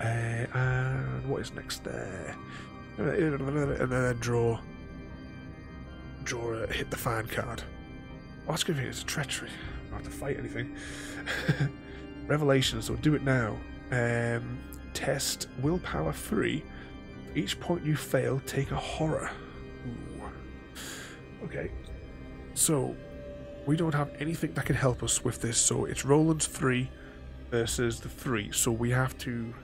And what is next there? And then draw a hit the fan card. Oh, that's good. It's a treachery. I don't have to fight anything. Revelation. So do it now. Test willpower 3. Each point you fail, take a horror. Ooh. Okay. So we don't have anything that can help us with this. So it's Roland's 3 versus the 3. So we have to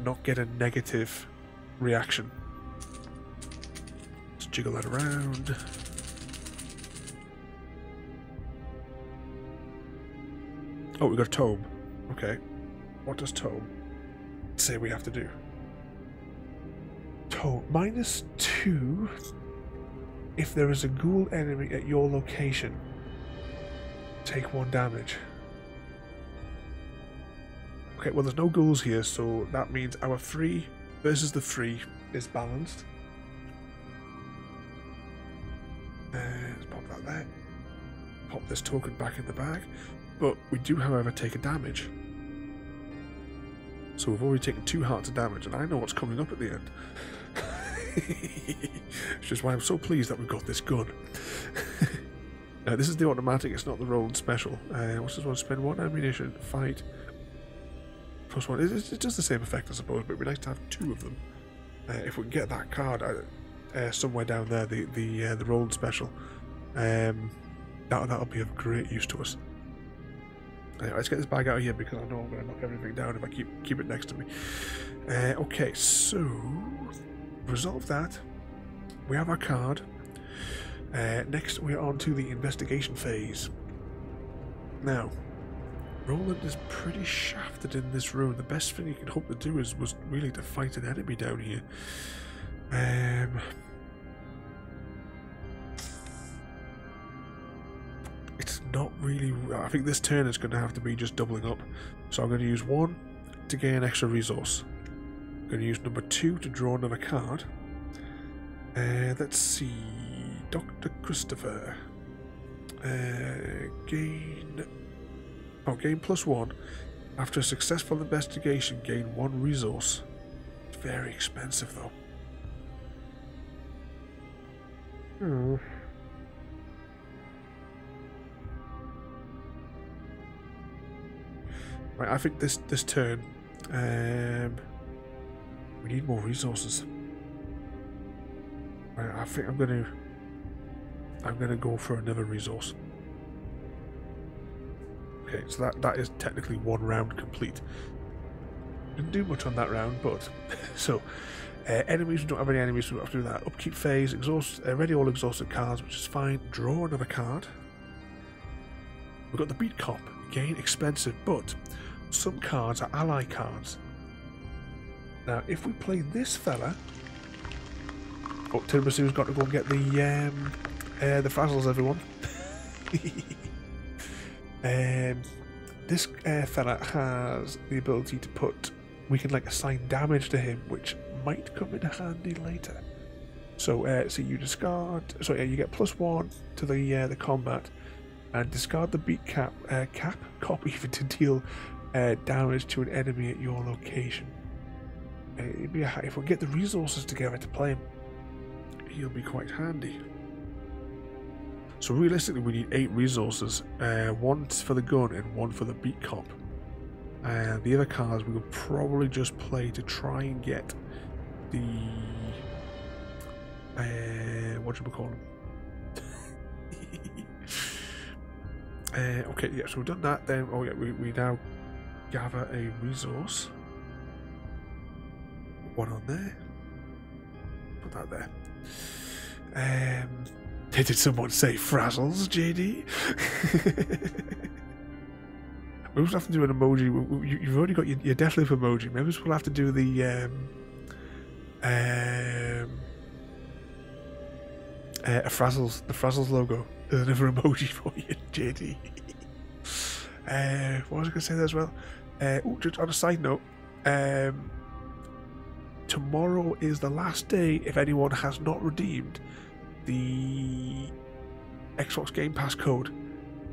not get a negative reaction. Let's jiggle that around. Oh, we got a tome. Okay. What does tome say we have to do? Tome -2 if there is a ghoul enemy at your location. Take 1 damage. Okay, well there's no ghouls here, so that means our 3 versus the 3 is balanced. Let's pop that there. Pop this token back in the bag. But we do, however, take a damage. So we've already taken 2 hearts of damage, and I know what's coming up at the end. Which is why I'm so pleased that we've got this gun. Now, this is the automatic, it's not the rolled special. What's this one? Spend 1 ammunition, fight. +1. It does the same effect, I suppose, but it'd be nice to have 2 of them. If we can get that card somewhere down there, the rolled special, that'll be of great use to us. Anyway, let's get this bag out of here because I know I'm going to knock everything down if I keep it next to me. Okay, so resolve that. We have our card. Next, we're on to the investigation phase. Now, Roland is pretty shafted in this room. The best thing he could hope to do was really to fight an enemy down here. It's not really. I think this turn is going to have to be just doubling up. So I'm going to use 1 to gain an extra resource. I'm going to use number 2 to draw another card. Let's see. Dr. Christopher. Gain +1. After a successful investigation, gain 1 resource. It's very expensive though. Right, I think this turn, we need more resources. Right, I think I'm gonna go for another resource. Okay, so that is technically one round complete. Didn't do much on that round, but so enemies, we don't have any enemies, so we don't have to do that. Upkeep phase, exhaust, ready all exhausted cards, which is fine. Draw another card. We've got the Beat Cop. Again, expensive, but some cards are ally cards. Now, if we play this fella, oh, Timbasu's got to go and get the frazzles, everyone. This fella has the ability to put, we can like assign damage to him, which might come in handy later. So, so you discard, so yeah, you get +1 to the combat, and discard the Beat Cop even to deal damage to an enemy at your location. It'd be if we get the resources together to play him, he'll be quite handy. So realistically, we need 8 resources, 1 for the gun and 1 for the Beat Cop. And the other cards we will probably just play to try and get the whatchamacallit. Okay, yeah, so we've done that. Then, oh yeah, we now gather a resource. One on there. Put that there. Did someone say frazzles, JD? We'll just have to do an emoji. You've already got your Deathloop emoji. Maybe we'll have to do the the frazzles logo. There's another emoji for you, JD. What was I going to say there as well? Just on a side note, tomorrow is the last day if anyone has not redeemed the Xbox Game Pass code.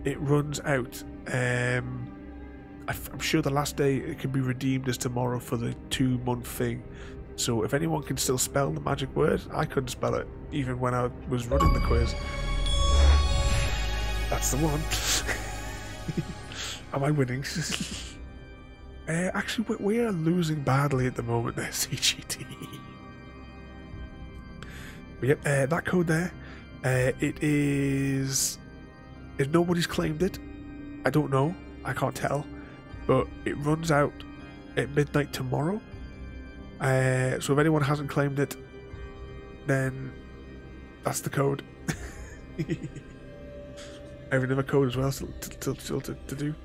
It runs out. I'm sure the last day it can be redeemed is tomorrow for the 2-month thing. So if anyone can still spell the magic word, I couldn't spell it even when I was running the quiz. That's the one. Am I winning? Actually, we are losing badly at the moment there, CGT. But yep, that code there, it is... If nobody's claimed it, I don't know, I can't tell, but it runs out at midnight tomorrow. So if anyone hasn't claimed it, then that's the code. I have another code as well still to do.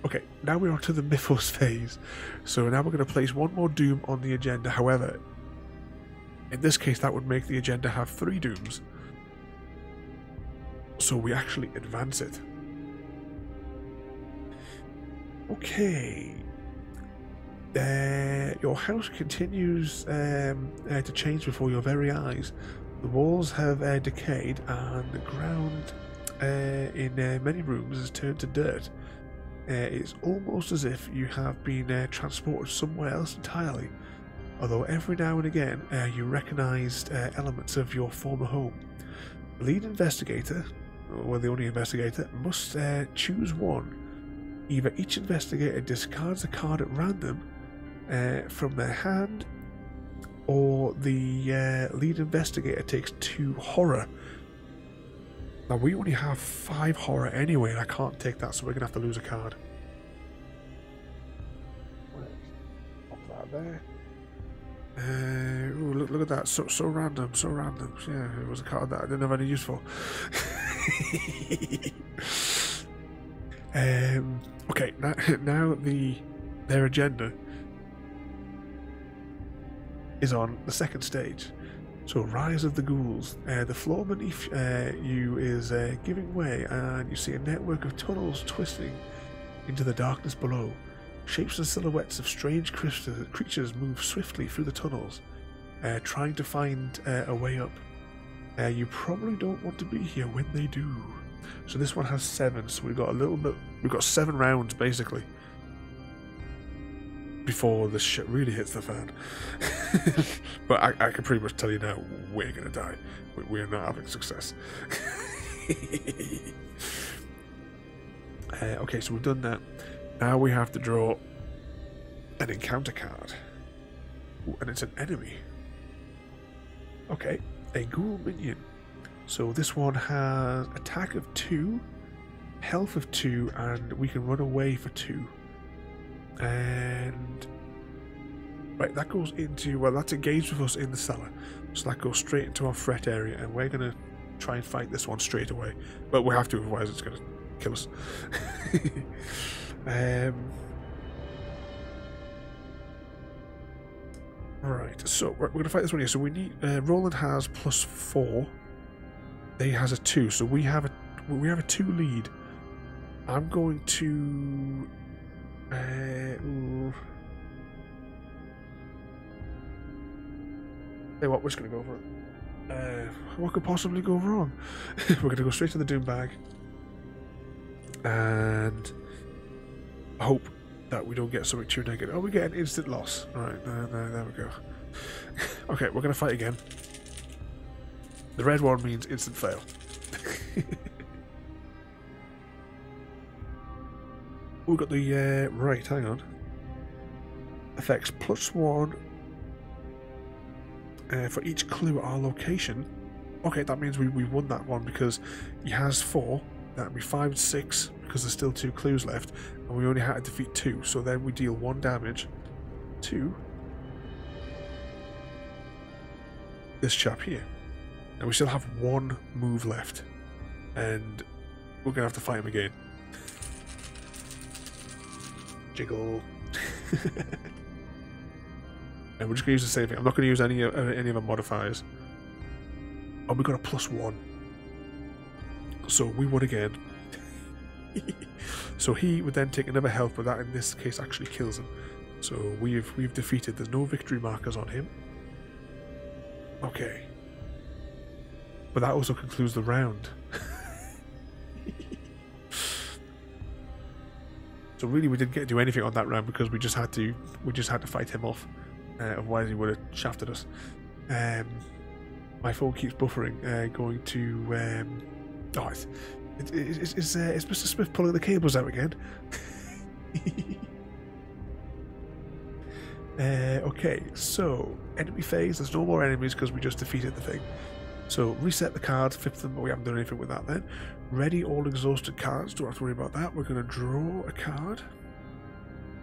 Okay, now we're on to the Mythos phase. So now we're going to place 1 more Doom on the agenda. However, in this case that would make the agenda have 3 Dooms. So we actually advance it. Okay. Your house continues to change before your very eyes. The walls have decayed and the ground in many rooms has turned to dirt. It's almost as if you have been transported somewhere else entirely, although every now and again you recognized elements of your former home. The lead investigator, or the only investigator, must choose one. Either each investigator discards a card at random from their hand, or the lead investigator takes 2 horror. Now we only have 5 horror anyway, and I can't take that, so we're gonna have to lose a card. Pop that there. Ooh, look at that, so random, so random. Yeah, it was a card that I didn't have any use for. Okay, now their agenda is on the second stage. So, Rise of the Ghouls. The floor beneath you is giving way, and you see a network of tunnels twisting into the darkness below. Shapes and silhouettes of strange creatures move swiftly through the tunnels, trying to find a way up. You probably don't want to be here when they do. So this one has 7, so we've got a little bit. We've got 7 rounds basically before this shit really hits the fan. But I can pretty much tell you now, we're gonna die. We're not having success. Okay, so we've done that. Now we have to draw an encounter card. Ooh, and it's an enemy. Okay, a ghoul minion. So this one has attack of 2, health of 2, and we can run away for 2. And right, that goes into, well, that's engaged with us in the cellar. So that goes straight into our threat area, and we're going to try and fight this one straight away. But we have to, otherwise it's going to kill us. Right, so we're going to fight this one here. So we need, Roland has +4. He has a 2, so we have a 2 lead. I'm going to Hey, what? We're just going to go for it. What could possibly go wrong? We're going to go straight to the Doom bag and hope that we don't get something too negative. Oh, we get an instant loss. Alright, there we go. Okay, we're going to fight again. The red one means instant fail. We've got the, right, hang on. Effects +1 for each clue at our location. Okay, that means we won that one because he has 4. That'd be 5 and 6 because there's still 2 clues left, and we only had to defeat 2. So then we deal 1 damage to this chap here. And we still have 1 move left, and we're gonna have to fight him again. Jiggle. And we're just gonna use the same thing. I'm not gonna use any of the modifiers. Oh, we got a +1. So we won again. So he would then take another health, but that in this case actually kills him. So we've defeated. There's no victory markers on him. Okay. But that also concludes the round. So really, we didn't get to do anything on that round because we just had to fight him off. Otherwise, he would have shafted us. My phone keeps buffering. Going to. Oh, it's Mr. Smith pulling the cables out again. Okay, so enemy phase. There's no more enemies because we just defeated the thing. So reset the cards, flip them, but we haven't done anything with that then. Ready all exhausted cards, don't have to worry about that. We're going to draw a card.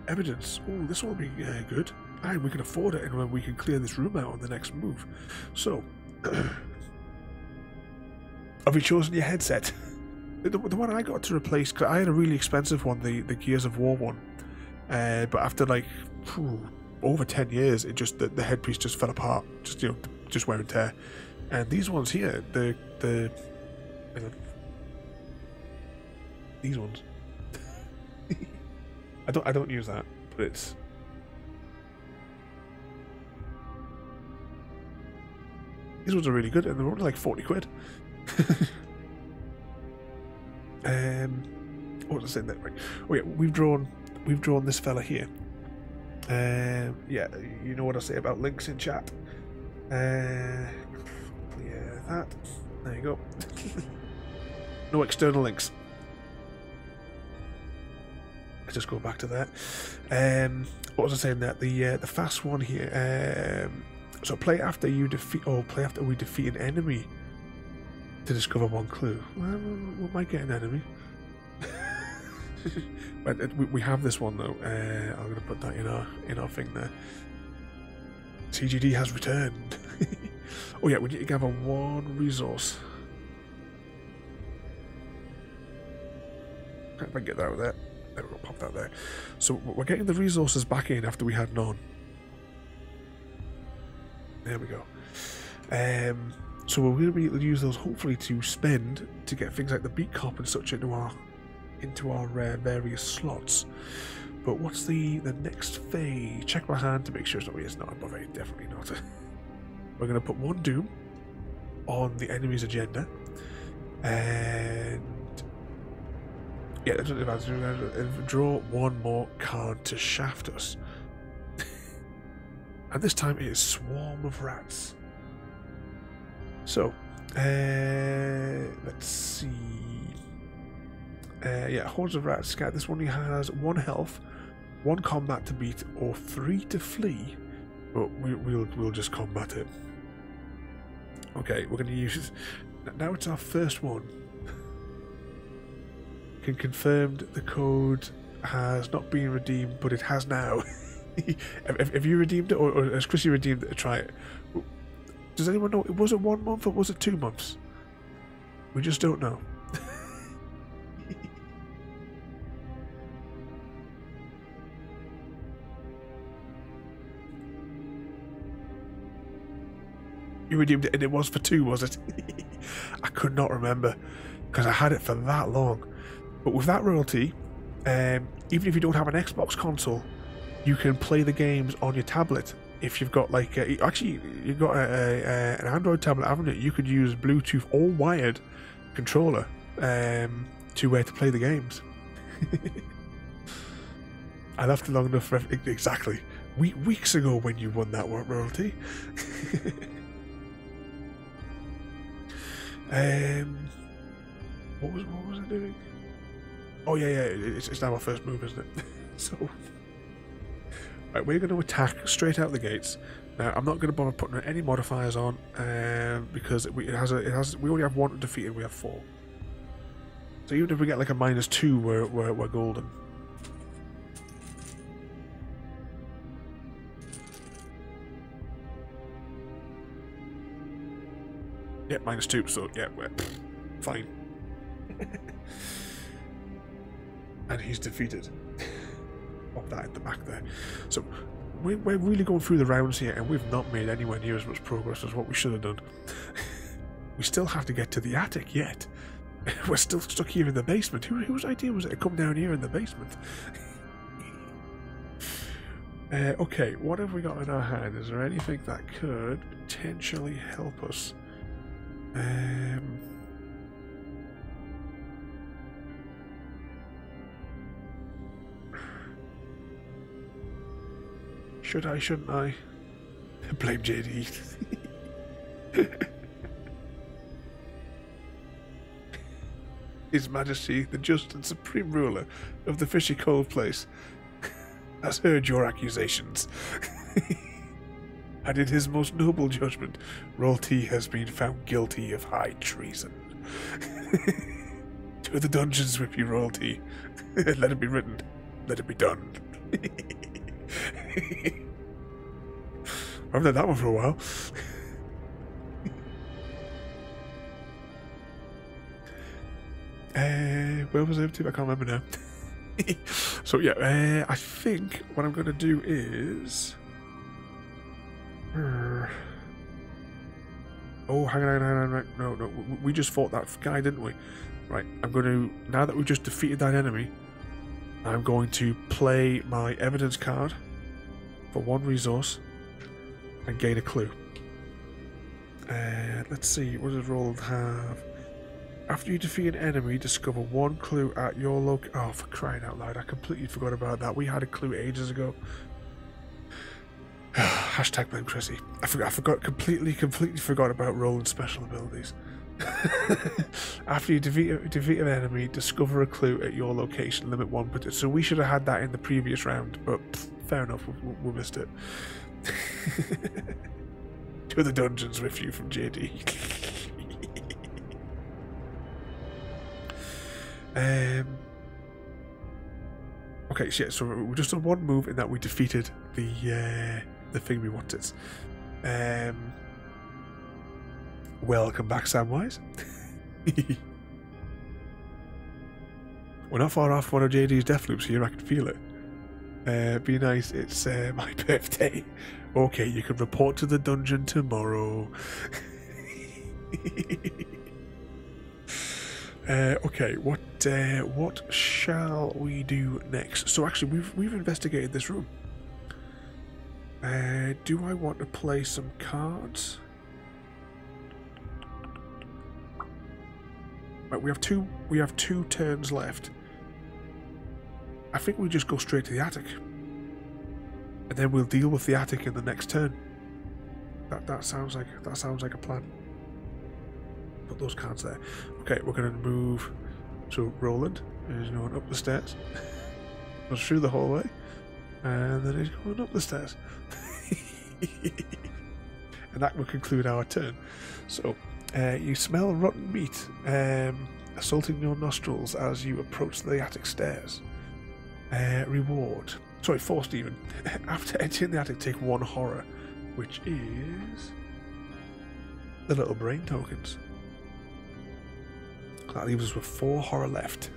Evidence. Oh, this will be good. And we can afford it, and we can clear this room out on the next move. So, have you chosen your headset? The one I got to replace, because I had a really expensive one, the Gears of War one. But after like over 10 years, it just the headpiece just fell apart, just wear and tear. And these ones here, these ones, I don't use that, but it's. These ones are really good, and they're only like 40 quid. What was I saying there? Right. Oh yeah, we've drawn this fella here. Yeah, you know what I say about links in chat. Yeah, that. There you go. No external links. Let's just go back to that. What was I saying? That the fast one here. So play after we defeat an enemy to discover 1 clue. Well, we might get an enemy. But we have this one though. I'm going to put that in our thing there. TGD has returned. Oh yeah, we need to gather 1 resource. If I can get that out there. There we go, pop that there. So we're getting the resources back in after we had none. There we go. So we're going to be able to use those hopefully to spend to get things like the beat cop and such into our various slots. But what's the next phase? Check my hand to make sure it's not above 8. Definitely not. We're going to put 1 doom on the enemy's agenda, and yeah, draw 1 more card to shaft us. And this time it is Swarm of Rats. So, let's see. Yeah, hordes of rats scatter. This one has 1 health, 1 combat to beat, or 3 to flee. But we'll just combat it. Okay, we're going to use... Now it's our first one. Confirmed the code has not been redeemed, but it has now. Have you redeemed it, or has Chrissy redeemed it to try it? Does anyone know? Was it 1 month or was it 2 months? We just don't know. You redeemed it, and it was for 2, was it? I could not remember because I had it for that long. But with that royalty, even if you don't have an Xbox console, you can play the games on your tablet. If you've got like, actually, you've got an Android tablet, haven't you? You could use Bluetooth or wired controller to play the games. I left it long enough for exactly weeks ago when you won that royalty. What was I doing? Oh yeah, it's now our first move, isn't it? So, right, we're going to attack straight out the gates. Now, I'm not going to bother putting any modifiers on because we only have 1 to defeat and we have 4. So even if we get like a -2, we're golden. Yeah, -2, so yeah, we're fine. And he's defeated. Pop that at the back there. So we're really going through the rounds here, and we've not made anywhere near as much progress as what we should have done. We still have to get to the attic yet. We're still stuck here in the basement. Whose idea was it to come down here in the basement? Okay, what have we got in our hand? Is there anything that could potentially help us? Should I, shouldn't I? Blame JD. His Majesty, the just and supreme ruler of the Fishy Cold Place, has heard your accusations. And in his most noble judgment, Royalty has been found guilty of high treason. To the dungeons with you, Royalty. Let it be written. Let it be done. I haven't done that one for a while. Where was I up to? I can't remember now. So yeah, I think what I'm going to do is... Oh, hang on, right. No, we just fought that guy, didn't we? Right, I'm going to... Now that we've just defeated that enemy, I'm going to play my evidence card for 1 resource and gain a clue. Let's see, what does Roland have? After you defeat an enemy, discover 1 clue at your location. Oh, for crying out loud, I completely forgot about that. We had a clue ages ago. Hashtag blame Chrissy. I forgot completely forgot about Roland's special abilities. After you defeat an enemy, discover a clue at your location, limit 1. So we should have had that in the previous round, but fair enough, we missed it. To the dungeons with you from JD. Okay, so we just done 1 move in that we defeated the thing we wanted. Welcome back, Samwise. We're not far off one of JD's death loops here, I can feel it. Be nice, it's my birthday. Okay, you can report to the dungeon tomorrow. Okay, what shall we do next? So actually, we've investigated this room. Do I want to play some cards? Right, we have two turns left. I think we just go straight to the attic, and then we'll deal with the attic in the next turn. That sounds like a plan. Put those cards there. Okay, we're going to move to Roland. He's going up the stairs. Goes through the hallway. And then he's going up the stairs. And that will conclude our turn. So, you smell rotten meat assaulting your nostrils as you approach the attic stairs. Reward. Sorry, forced even. After entering the attic, take 1 horror, which is the little brain tokens. That leaves us with 4 horror left.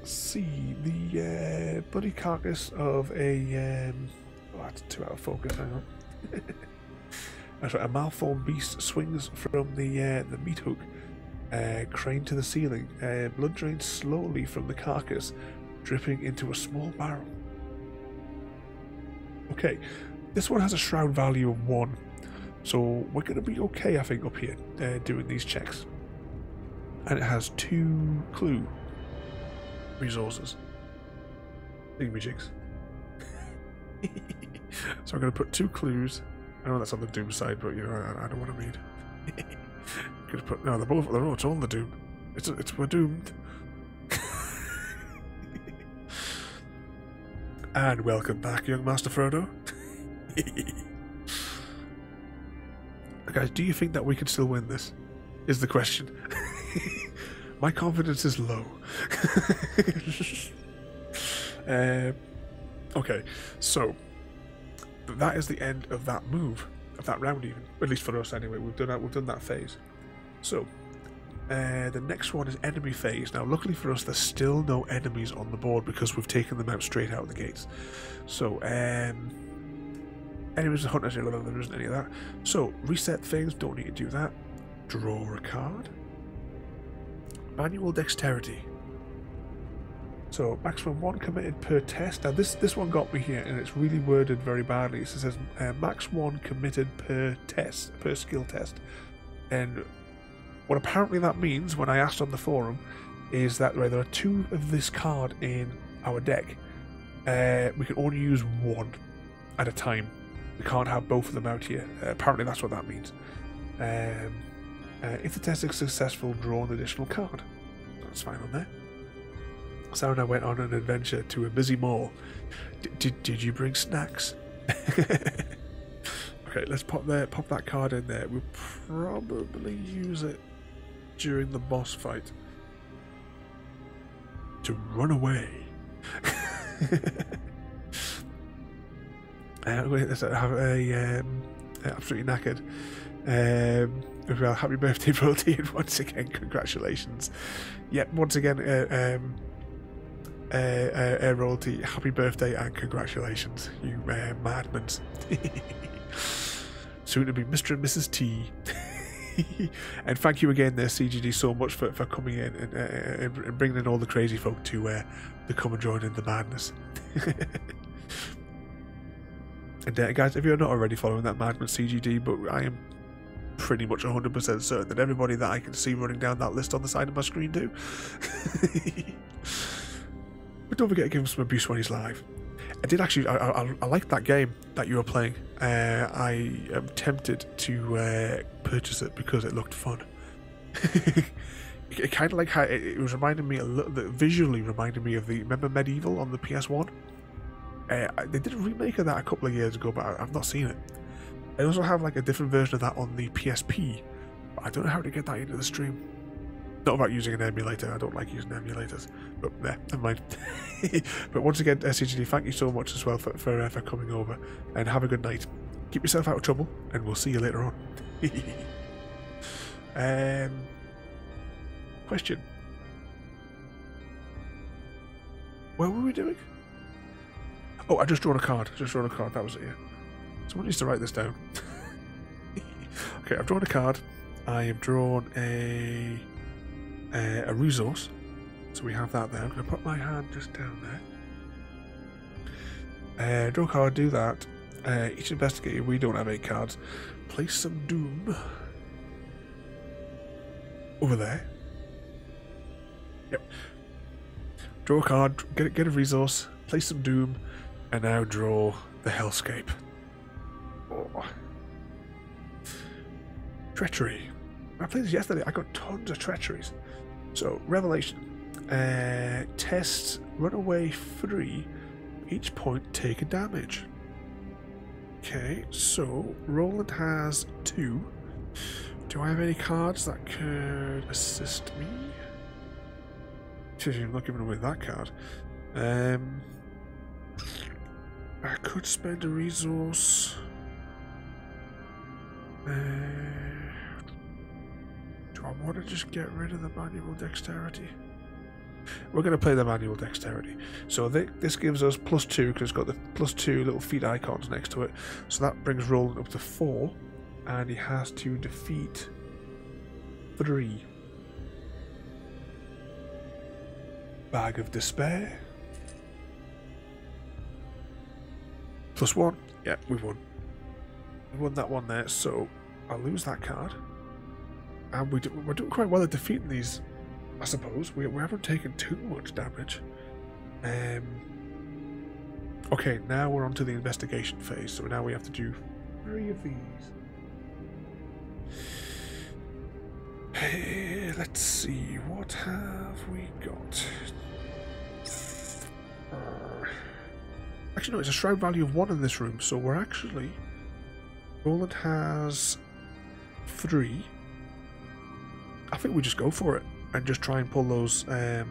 See the bloody carcass of a oh, that's 2 out of focus. Hang on. That's right. A malformed beast swings from the meat hook, crane to the ceiling. Blood drains slowly from the carcass, dripping into a small barrel. Okay, this one has a shroud value of 1, so we're going to be okay, I think, up here doing these checks. And it has 2 clue resources. Thingamajigs. So I'm going to put 2 clues. I know that's on the Doom side, but you know, I don't want to read. Going to put no, they're both. It's all the Doom. We're doomed. And welcome back, young Master Frodo. Guys, do you think that we can still win this? Is the question. My confidence is low. Okay, so that is the end of that move, of that round, even. At least for us, anyway. We've done that phase. So the next one is enemy phase. Now, luckily for us, there's still no enemies on the board because we've taken them out straight out of the gates. So enemies and hunters, there isn't any of that. So reset things. Don't need to do that. Draw a card. Manual dexterity. So maximum 1 committed per test. Now this one got me here, and it's really worded very badly. It says max 1 committed per test, per skill test. And what apparently that means, when I asked on the forum, is that there are 2 of this card in our deck. We can only use 1 at a time. We can't have both of them out here. Apparently that's what that means. If the test is successful, draw an additional card. That's fine on there. Sarah and I went on an adventure to a busy mall. Did you bring snacks? Okay, let's pop that card in there. We'll probably use it during the boss fight to run away. Let's have a absolutely knackered. Well, happy birthday, Brody, and once again, congratulations. Yep, once again, Royalty, happy birthday and congratulations, you madmen. Soon to be Mr. and Mrs. T. And thank you again there, CGD, so much for coming in and bringing in all the crazy folk to come and join in the madness. And guys, if you're not already following that Madman CGD, but I am pretty much 100% certain that everybody that I can see running down that list on the side of my screen do. But don't forget to give him some abuse when he's live. I did actually, I liked that game that you were playing. I am tempted to purchase it because it looked fun. It kind of like how it was reminding me a little bit, visually reminded me of remember Medieval on the PS1? They did a remake of that a couple of years ago, but I've not seen it. I also have like a different version of that on the PSP, but I don't know how to get that into the stream. Not about using an emulator, I don't like using emulators, but never mind. But once again, CGD, thank you so much as well for coming over, and have a good night. Keep yourself out of trouble, and we'll see you later on. Question. What were we doing? Oh, I just drawn a card. That was it, yeah. Someone needs to write this down. Okay, I've drawn a card. I have drawn a resource. So we have that there. I'm going to put my hand just down there. Draw a card, do that. Each investigator, we don't have 8 cards. Place some doom over there. Yep. Draw a card, get a resource, place some doom, and now draw the hellscape. Oh. Treachery. I played this yesterday. I got tons of treacheries. So, Revelation. Test runaway 3. Each point take a damage. Okay, so Roland has 2. Do I have any cards that could assist me? I'm not giving away that card. I could spend a resource. Do I want to just get rid of the manual dexterity? We're going to play the manual dexterity. So this gives us +2 because it's got the +2 little feet icons next to it. So that brings Roland up to 4. And he has to defeat 3. Bag of Despair. +1. Yeah, we won. We won that one there, so I'll lose that card. And we're doing quite well at defeating these, I suppose. We haven't taken too much damage. Okay, now we're on to the investigation phase, so now we have to do 3 of these. Hey, let's see, what have we got? Actually, no, it's a shroud value of 1 in this room, so we're actually... Roland has 3. I think we just go for it and just try and pull those out.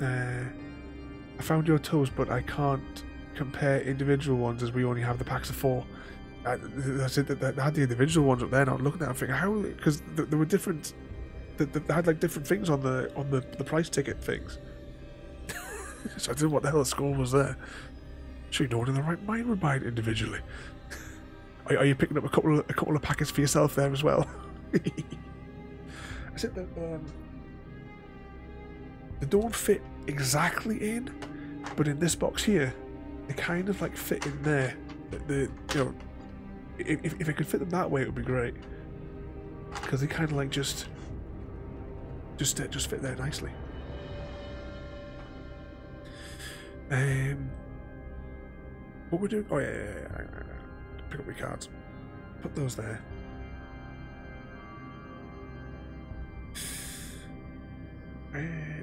I found your toes, but I can't compare individual ones as we only have the packs of 4. That's it. They had the individual ones up there. Now I'm looking at them, thinking how, because there were different. They had like different things on the price ticket things. So I didn't know what the hell the score was there. Actually, no one in the right mind would buy it individually. Are you picking up a couple of packets for yourself there as well? I said that they don't fit exactly in, but in this box here, they kind of like fit in there. If I could fit them that way, it would be great, because they kind of like just fit there nicely. What we're doing? Oh yeah. Pick up my cards. Put those there.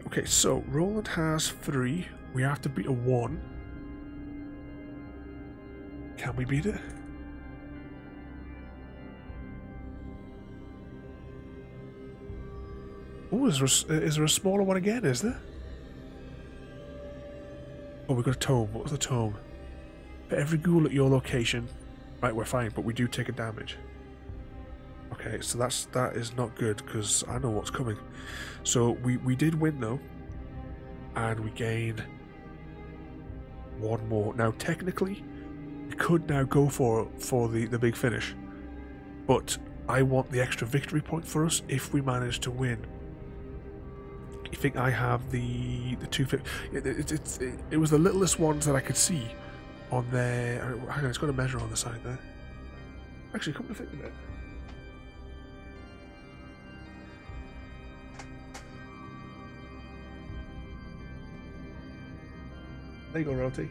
Okay, so Roland has 3. We have to beat a 1. Can we beat it? Oh, is there a smaller one again, is there? Oh, we got a tome. What was the tome? For every ghoul at your location. Right, we're fine, but we do take a damage. Okay, so that is not good, because I know what's coming. So we did win though, and we gain 1 more. Now technically, we could now go for the big finish, but I want the extra victory point for us if we manage to win. You think I have the 250? It was the littlest ones that I could see on there. Hang on, it's got a measure on the side there. Actually, come to think of it, there you go, royalty.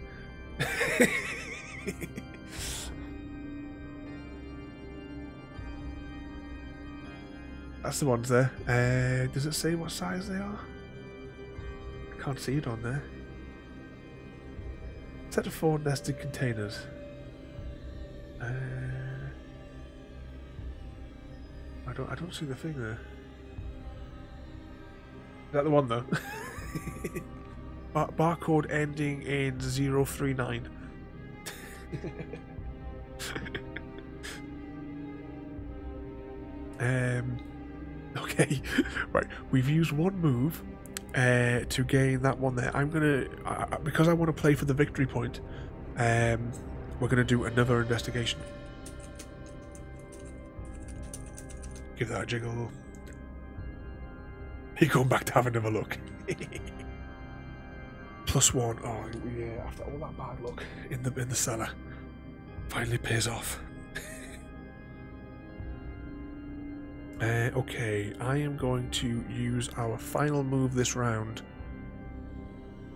That's the ones there. Does it say what size they are? I can't see it on there. Set of 4 nested containers. I don't see the thing there. Is that the one though? Barcode ending in 039. Okay, right. We've used 1 move to gain that one there. I'm gonna, because I want to play for the victory point. We're gonna do another investigation. Give that a jiggle. You're going back to have another look. +1. Oh yeah, after all that bad luck in the cellar, finally pays off. Okay, I am going to use our final move this round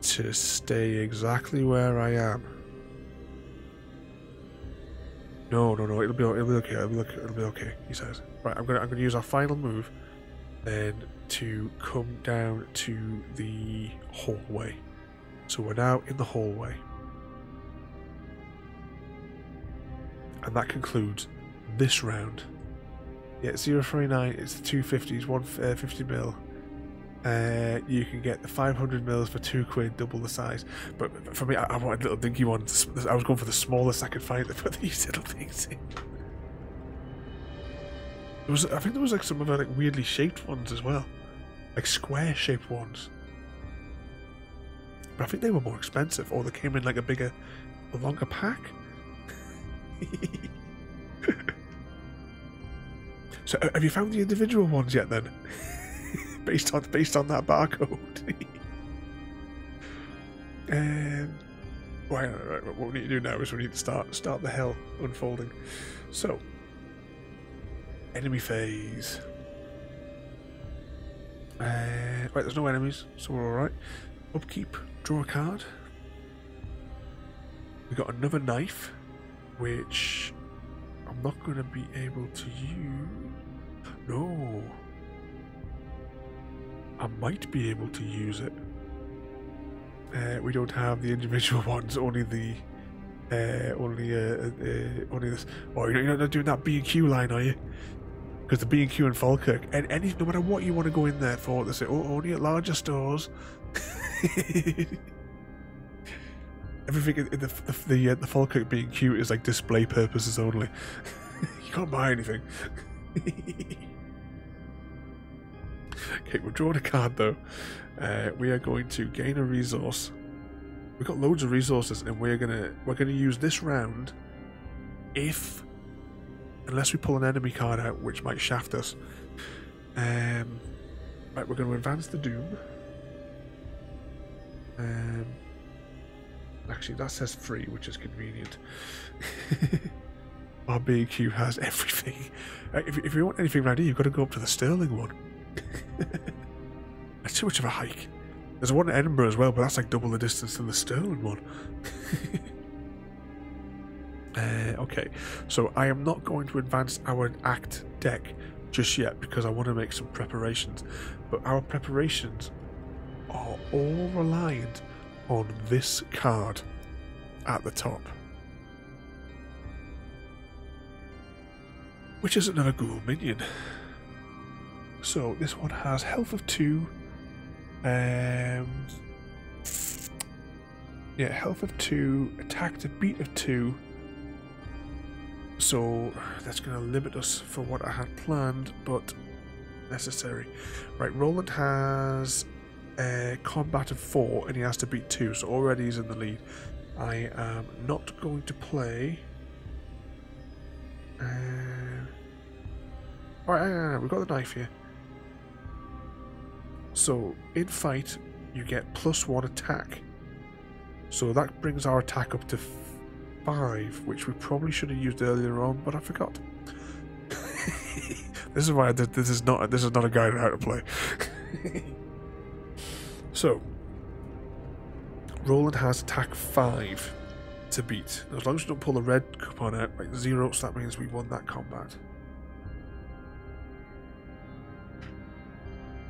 to stay exactly where I am. No, it'll be okay. It'll be okay. He says. Right, I'm gonna use our final move, then to come down to the hallway. So we're now in the hallway, and that concludes this round. Yeah, 039. It's the 250s, 150 mil. You can get the 500 mils for £2, double the size. But for me, I wanted little dinky ones. I was going for the smallest I could find to put these little things in. I think there was like some of like weirdly shaped ones as well, like square shaped ones. But I think they were more expensive, or they came in like a longer pack. So, have you found the individual ones yet? Then, based on that barcode. Right. What we need to do now is we need to start the hell unfolding. So, enemy phase. Right, there's no enemies, so we're all right. Upkeep. Draw a card. We got another knife, which I'm not going to be able to use. No. I might be able to use it. We don't have the individual ones, only the only this. Oh, you're not doing that B&Q line, are you? Because the B&Q in Falkirk, and no matter what you want to go in there for, they say, oh, only at larger stores. Everything in the Falkirk B&Q is like display purposes only. You can't buy anything. Okay, we're drawing a card though. We are going to gain a resource. We've got loads of resources, and we're gonna use this round, unless we pull an enemy card out, which might shaft us. Right, we're going to advance the Doom. Actually, that says free, which is convenient. Our BQ has everything. If you want anything around here, you've got to go up to the Sterling one. That's too much of a hike. There's one in Edinburgh as well, but that's like double the distance than the Sterling one. Okay, so I am not going to advance our Act deck just yet because I want to make some preparations. But our preparations are all reliant on this card at the top, which is another ghoul minion. So this one has health of 2. Yeah, health of 2, attack to beat of 2. So that's going to limit us for what I had planned, but necessary. Right, Roland has combat of 4 and he has to beat 2, so already he's in the lead. I am not going to play. Alright, we've got the knife here. So in fight, you get +1 attack. So that brings our attack up to 5, which we probably should have used earlier on, but I forgot. This is why this is not a guide on how to play. So Roland has attack 5 to beat. As long as you don't pull the red coupon out, like 0, so that means we won that combat.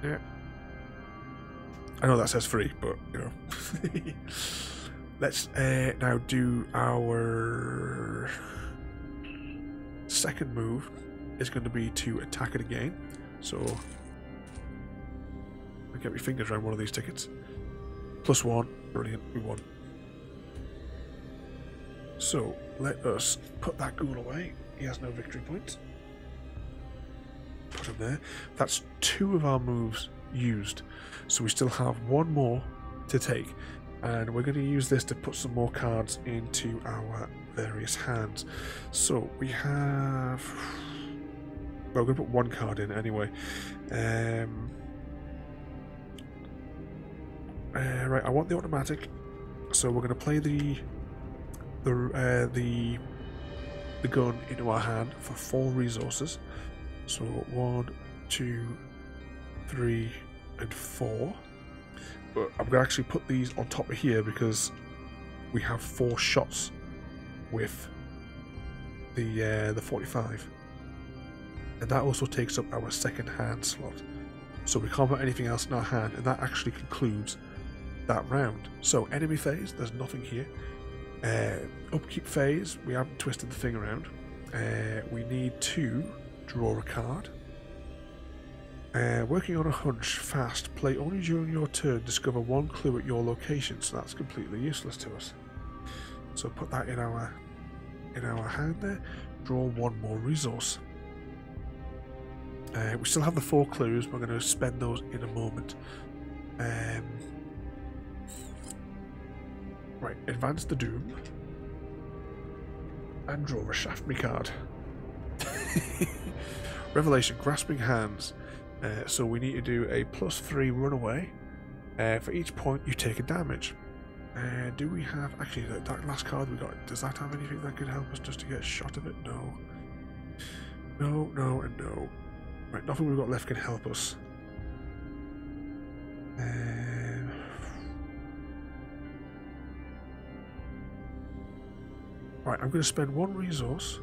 Yeah. I know that says free, but you know. Let's now do our second move. Is going to be to attack it again. So I get my fingers around one of these tickets. +1, brilliant, we won. So let us put that ghoul away. He has no victory points. Put him there. That's 2 of our moves used. So we still have 1 more to take. And we're going to use this to put some more cards into our various hands. So we have... Well, we're going to put 1 card in anyway. Right, I want the automatic. So we're going to play the gun into our hand for 4 resources. So 1, 2, 3, and 4. But I'm going to actually put these on top of here because we have 4 shots with the 45, and that also takes up our second hand slot. So we can't put anything else in our hand, and that actually concludes that round. So enemy phase, there's nothing here. Upkeep phase, we haven't twisted the thing around. We need to draw a card. Working on a hunch, fast, play only during your turn, discover one clue at your location, so that's completely useless to us. So put that in our hand there, draw one more resource. We still have the 4 clues, we're going to spend those in a moment. Right, advance the doom. And draw a shaft me card. Revelation, grasping hands. So we need to do a +3 runaway. For each point you take a damage. Do we have, actually that last card we got, does that have anything that could help us just to get a shot of it? No. No, no, and no. Right, nothing we've got left can help us. Right, I'm going to spend 1 resource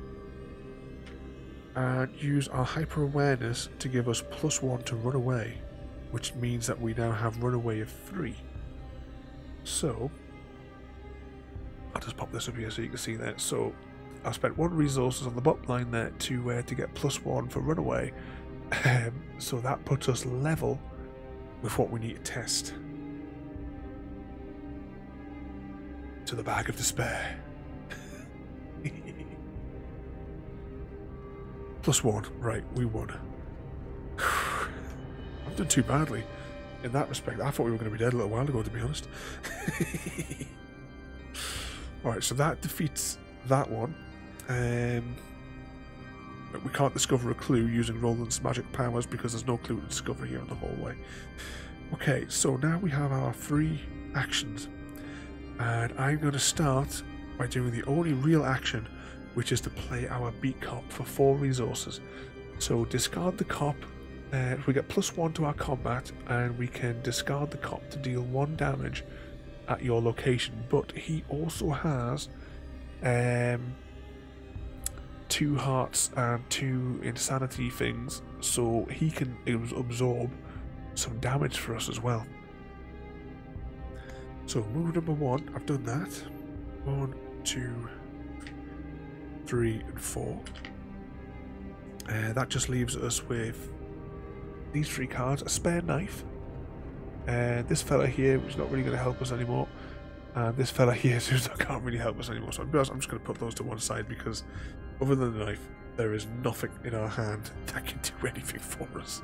and use our hyper awareness to give us +1 to run away, which means that we now have runaway of 3. So I'll just pop this up here so you can see that. So I spent 1 resources on the bottom line there to get +1 for runaway. So that puts us level with what we need to test. To the bag of despair. +1, right, we won. I've done too badly in that respect. I thought we were going to be dead a little while ago, to be honest. Alright, so that defeats that one. But we can't discover a clue using Roland's magic powers because there's no clue to discover here in the hallway. Okay, so now we have our 3 actions. And I'm going to start by doing the only real action, which is to play our beat cop for 4 resources. So discard the cop, we get +1 to our combat, and we can discard the cop to deal 1 damage at your location. But he also has 2 hearts and 2 insanity things, so he can absorb some damage for us as well. So move number 1, I've done that. 1, 2, 3 and 4. That just leaves us with these 3 cards, a spare knife, this fella here, which is not really going to help us anymore, and this fella here who can't really help us anymore. So I'm just going to put those to one side because other than the knife, there is nothing in our hand that can do anything for us.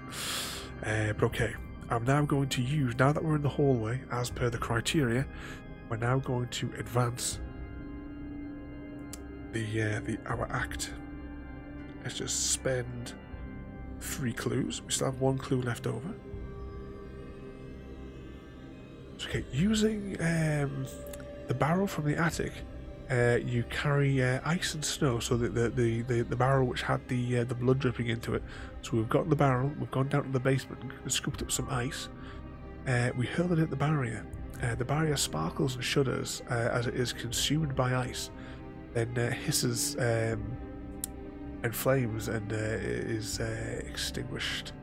But okay, I'm now going to use, now that we're in the hallway, as per the criteria, we're now going to advance our act. Let's just spend 3 clues. We still have 1 clue left over. Okay, using the barrel from the attic, you carry ice and snow. So the barrel which had the blood dripping into it. So we've got the barrel. We've gone down to the basement and scooped up some ice. We hurl it at the barrier. The barrier sparkles and shudders as it is consumed by ice. Then hisses and flames and is extinguished.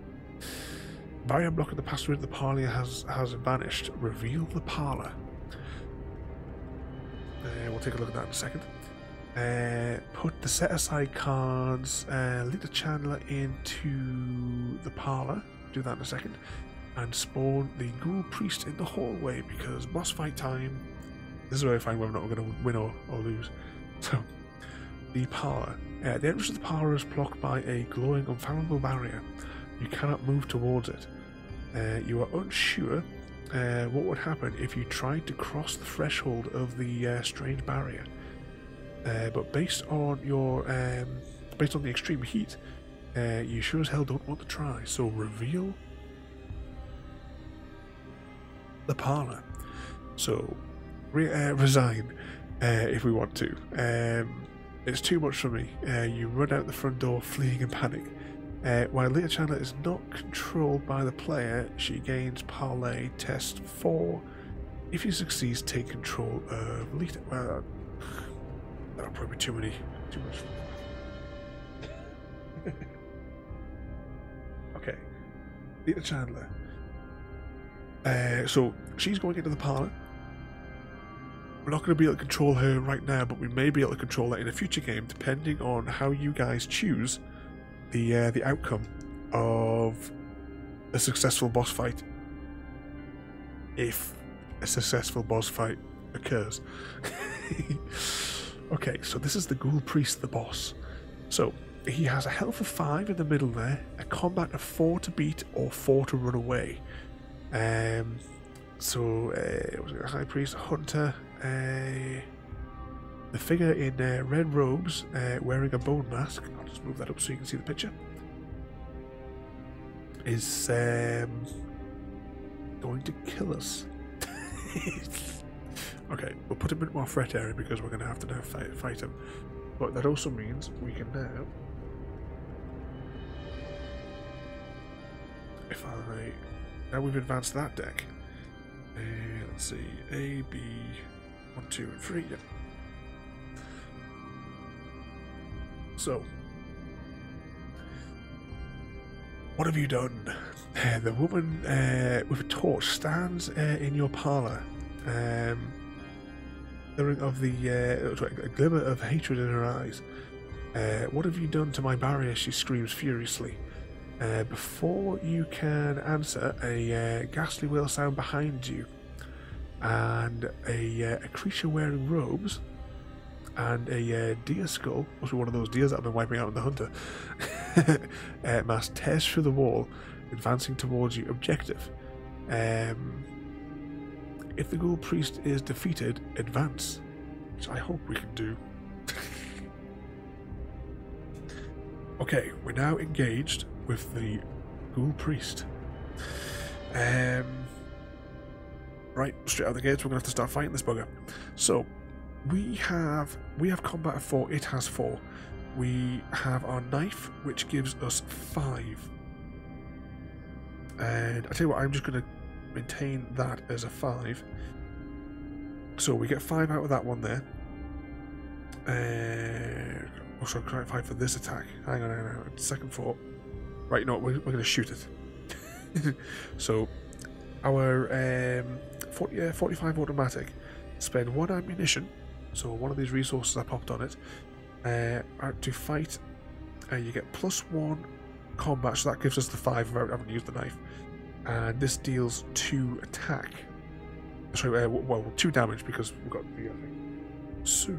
Barrier blocking the passage into the parlour has vanished. Reveal the parlour. We'll take a look at that in a second. Put the set aside cards, lead the Chandler into the parlour. Do that in a second. And spawn the ghoul priest in the hallway because boss fight time. This is where I find whether or not we're going to win or lose. So, the parlour. The entrance of the parlour is blocked by a glowing, unfathomable barrier. You cannot move towards it. You are unsure what would happen if you tried to cross the threshold of the strange barrier. But based on your based on the extreme heat, you sure as hell don't want to try. So reveal the parlour. So resign if we want to. It's too much for me. You run out the front door, fleeing in panic. While Leah Chandler is not controlled by the player, she gains Parlay Test 4. If he succeeds, take control of Lita. Well, that'll probably be too much. Okay. Lita Chandler. So she's going into the parlour. We're not going to be able to control her right now, but we may be able to control her in a future game, depending on how you guys choose the outcome of a successful boss fight. If a successful boss fight occurs. Okay, so this is the Ghoul Priest, the boss. So he has a health of 5 in the middle there, a combat of 4 to beat or 4 to run away. Was it a High Priest, a Hunter, the figure in red robes wearing a bone mask, I'll just move that up so you can see the picture, is going to kill us. Okay, we'll put him in more threat area because we're going to have to now fight him. But that also means we can now, now we've advanced that deck. Let's see, A, B, 1, 2, and 3. Yep. So, what have you done? The woman with a torch stands in your parlour, a glimmer of hatred in her eyes. What have you done to my barrier? She screams furiously. Before you can answer, a ghastly wail sound behind you, and a creature wearing robes and a deer skull, must be one of those deers that I've been wiping out in the Hunter, mask tears through the wall, advancing towards you. Objective: if the Ghoul Priest is defeated, advance, which I hope we can do. Okay, we're now engaged with the Ghoul Priest. Right, straight out the gates, we're going to have to start fighting this bugger. So, we have combat of 4, it has 4. We have our knife, which gives us 5. And I tell you what, I'm just going to maintain that as a 5. So we get 5 out of that one there. Also, can I 5 for this attack? Hang on. Second thought. Right, no, we're going to shoot it. So, our 45 automatic, spend 1 ammunition, so one of these resources I popped on it, to fight. You get +1 combat, so that gives us the 5 without having used the knife. And this deals 2 attack. Sorry, well, 2 damage because we've got the other thing. So,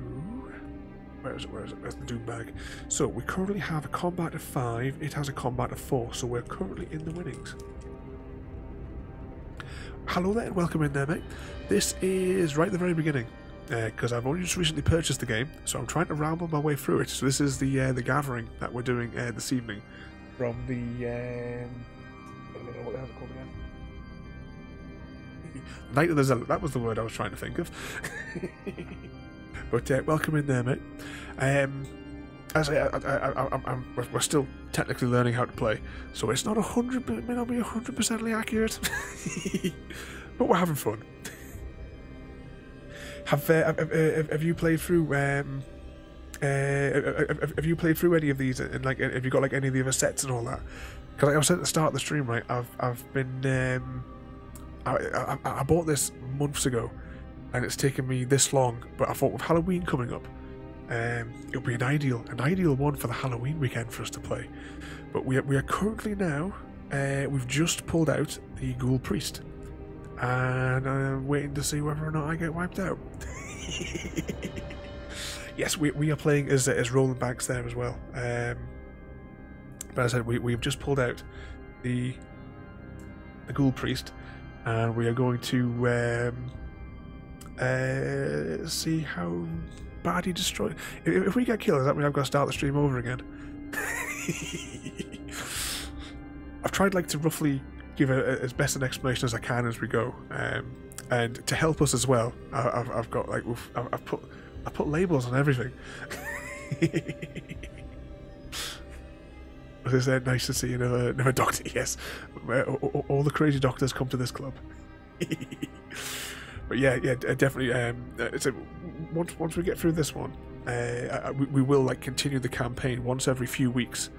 where is it? Where's the doom bag? So we currently have a combat of 5. It has a combat of 4. So we're currently in the winnings. Hello there, and welcome in there, mate. This is right at the very beginning, because I've only just recently purchased the game, so I'm trying to ramble my way through it. So this is the gathering that we're doing this evening from the what the hell's it called again? Night of the Zealot. That was the word I was trying to think of. But welcome in there, mate. We're still technically learning how to play, so it's not 100. It may not be 100% accurate, but we're having fun. Have you played through? Have you played through any of these? And like, have you got like any of the other sets and all that? Because like I was at the start of the stream, right? I've been I bought this months ago, and it's taken me this long. But I thought with Halloween coming up, it'll be an ideal one for the Halloween weekend for us to play. But we are currently now, we've just pulled out the Ghoul Priest, and I'm waiting to see whether or not I get wiped out. Yes, we are playing as Roland Banks there as well. But as I said, we've just pulled out the Ghoul Priest, and we are going to see how bad he destroyed. If we get killed, does that mean I've got to start the stream over again? I've tried like to roughly give as best an explanation as I can as we go, and to help us as well, I've got like I've put labels on everything. Is it nice to see another doctor? Yes, all the crazy doctors come to this club. But yeah, definitely. Once we get through this one, we will like continue the campaign once every few weeks.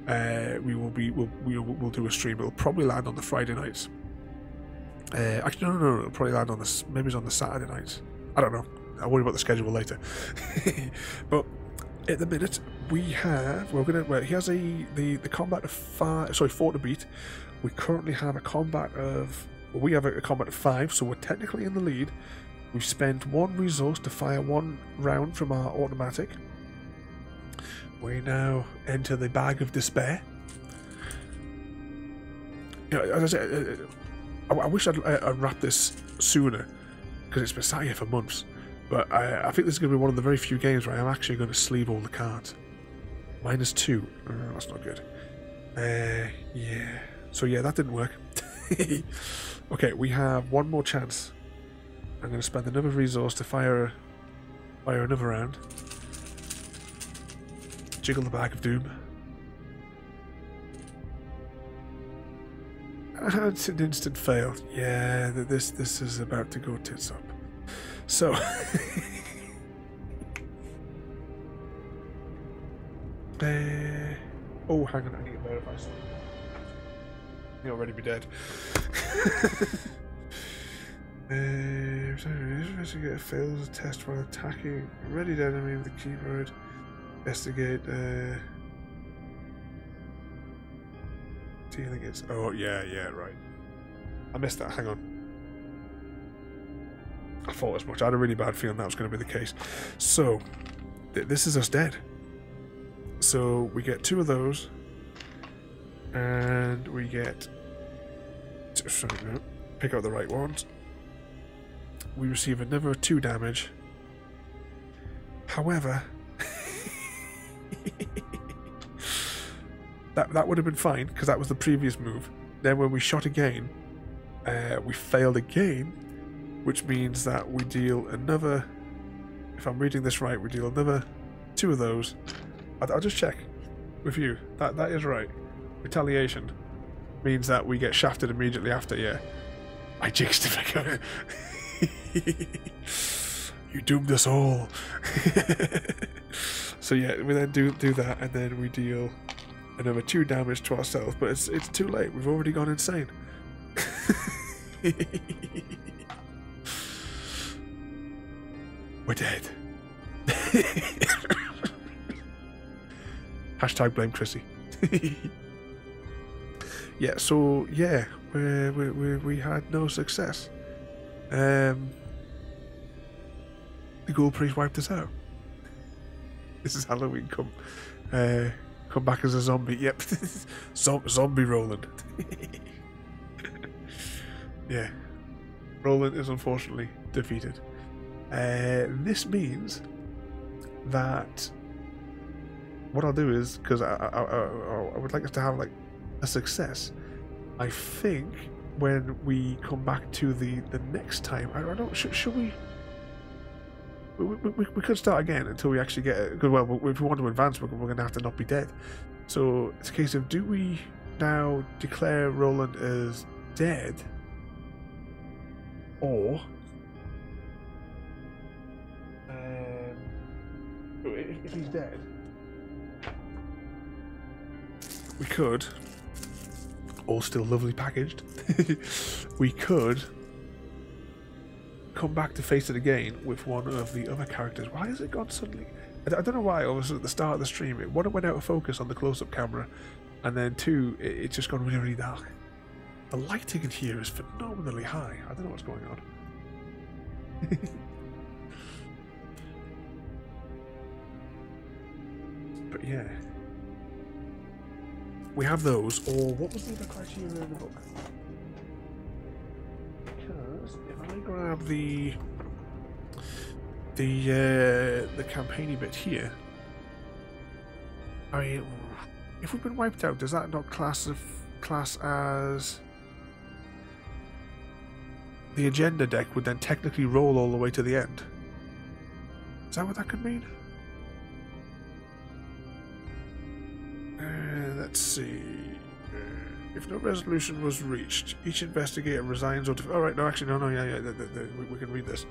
we'll do a stream. It'll probably land on the Friday nights. Actually, no, it'll probably land on maybe it's on the Saturday nights. I don't know. I'll worry about the schedule later. But at the minute, he has the combat of 4 to beat. We currently have a combat of combat of 5, so we're technically in the lead. We've spent 1 resource to fire 1 round from our automatic. We now enter the bag of despair. You know, as I said, I wish I'd wrapped this sooner, because it's been sat here for months. But I think this is going to be one of the very few games where I'm actually going to sleeve all the cards. -2. Oh, that's not good. Yeah. So yeah, that didn't work. Okay, we have 1 more chance. I'm going to spend another resource to fire another round. Jiggle the bag of doom. And it's an instant fail. Yeah, this is about to go tits up. So oh, hang on, I need to verify something. You'll already be dead. Investigator fails a test while attacking a ready enemy with the keyboard. Investigate. Dealing its. Oh yeah, right. I missed that. Hang on. I thought as much. I had a really bad feeling that was going to be the case. So this is us dead. So we get 2 of those, and we get. Sorry, no, pick out the right ones. We receive another 2 damage. However, that would have been fine because that was the previous move. Then when we shot again, we failed again, which means that we deal another. If I'm reading this right, we deal another 2 of those. I'll just check with you. That is right. Retaliation means that we get shafted immediately after. Yeah, I jinxed it. You doomed us all. So yeah, we then do that, and then we deal another 2 damage to ourselves. But it's too late. We've already gone insane. We're dead. Hashtag blame Chrissy. Yeah. So yeah, we had no success. The Ghoul Priest wiped us out. This is Halloween come back as a zombie. Yep. Zombie Roland. Yeah. Roland is unfortunately defeated. This means that what I'll do is, because I would like us to have like a success, I think when we come back to the next time, I don't know, should we could start again until we actually get it. Well, if we want to advance, we're going to have to not be dead. So it's a case of, do we now declare Roland as dead, or if he's dead, we could, all still lovely packaged, we could come back to face it again with one of the other characters. Why has it gone suddenly? I don't know why. Obviously at the start of the stream, it went out of focus on the close-up camera, and then 2, it's just gone really, really dark. The lighting in here is phenomenally high. I don't know what's going on. But yeah, we have those. Or what was the other criteria in the book? Because if I grab the campaigny bit here, I mean, if we've been wiped out, does that not class as the agenda deck would then technically roll all the way to the end? Is that what that could mean? Let's see. If no resolution was reached, each investigator resigns or... Alright, no, actually, no, yeah, we can read this.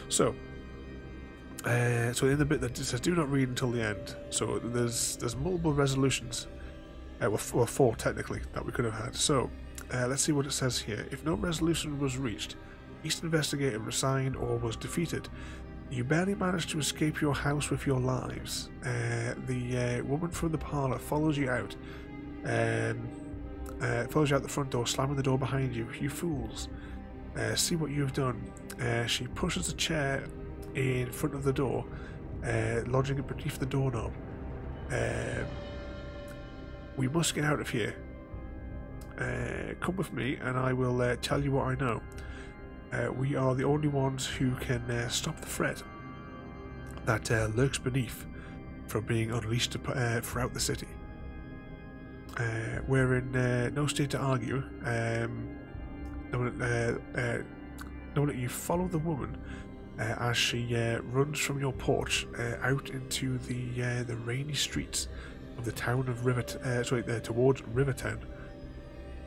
So, in the bit that says do not read until the end, so there's multiple resolutions. well, 4 technically that we could have had. So let's see what it says here. If no resolution was reached, each investigator resigned or was defeated. You barely managed to escape your house with your lives. The woman from the parlour follows you out. Follows you out the front door, slamming the door behind you. You fools. See what you have done. She pushes a chair in front of the door, lodging it beneath the doorknob. We must get out of here. Come with me and I will tell you what I know. We are the only ones who can stop the threat that lurks beneath from being unleashed throughout the city. We're in no state to argue. Knowing that you follow the woman as she runs from your porch out into the rainy streets of the town of towards Rivertown.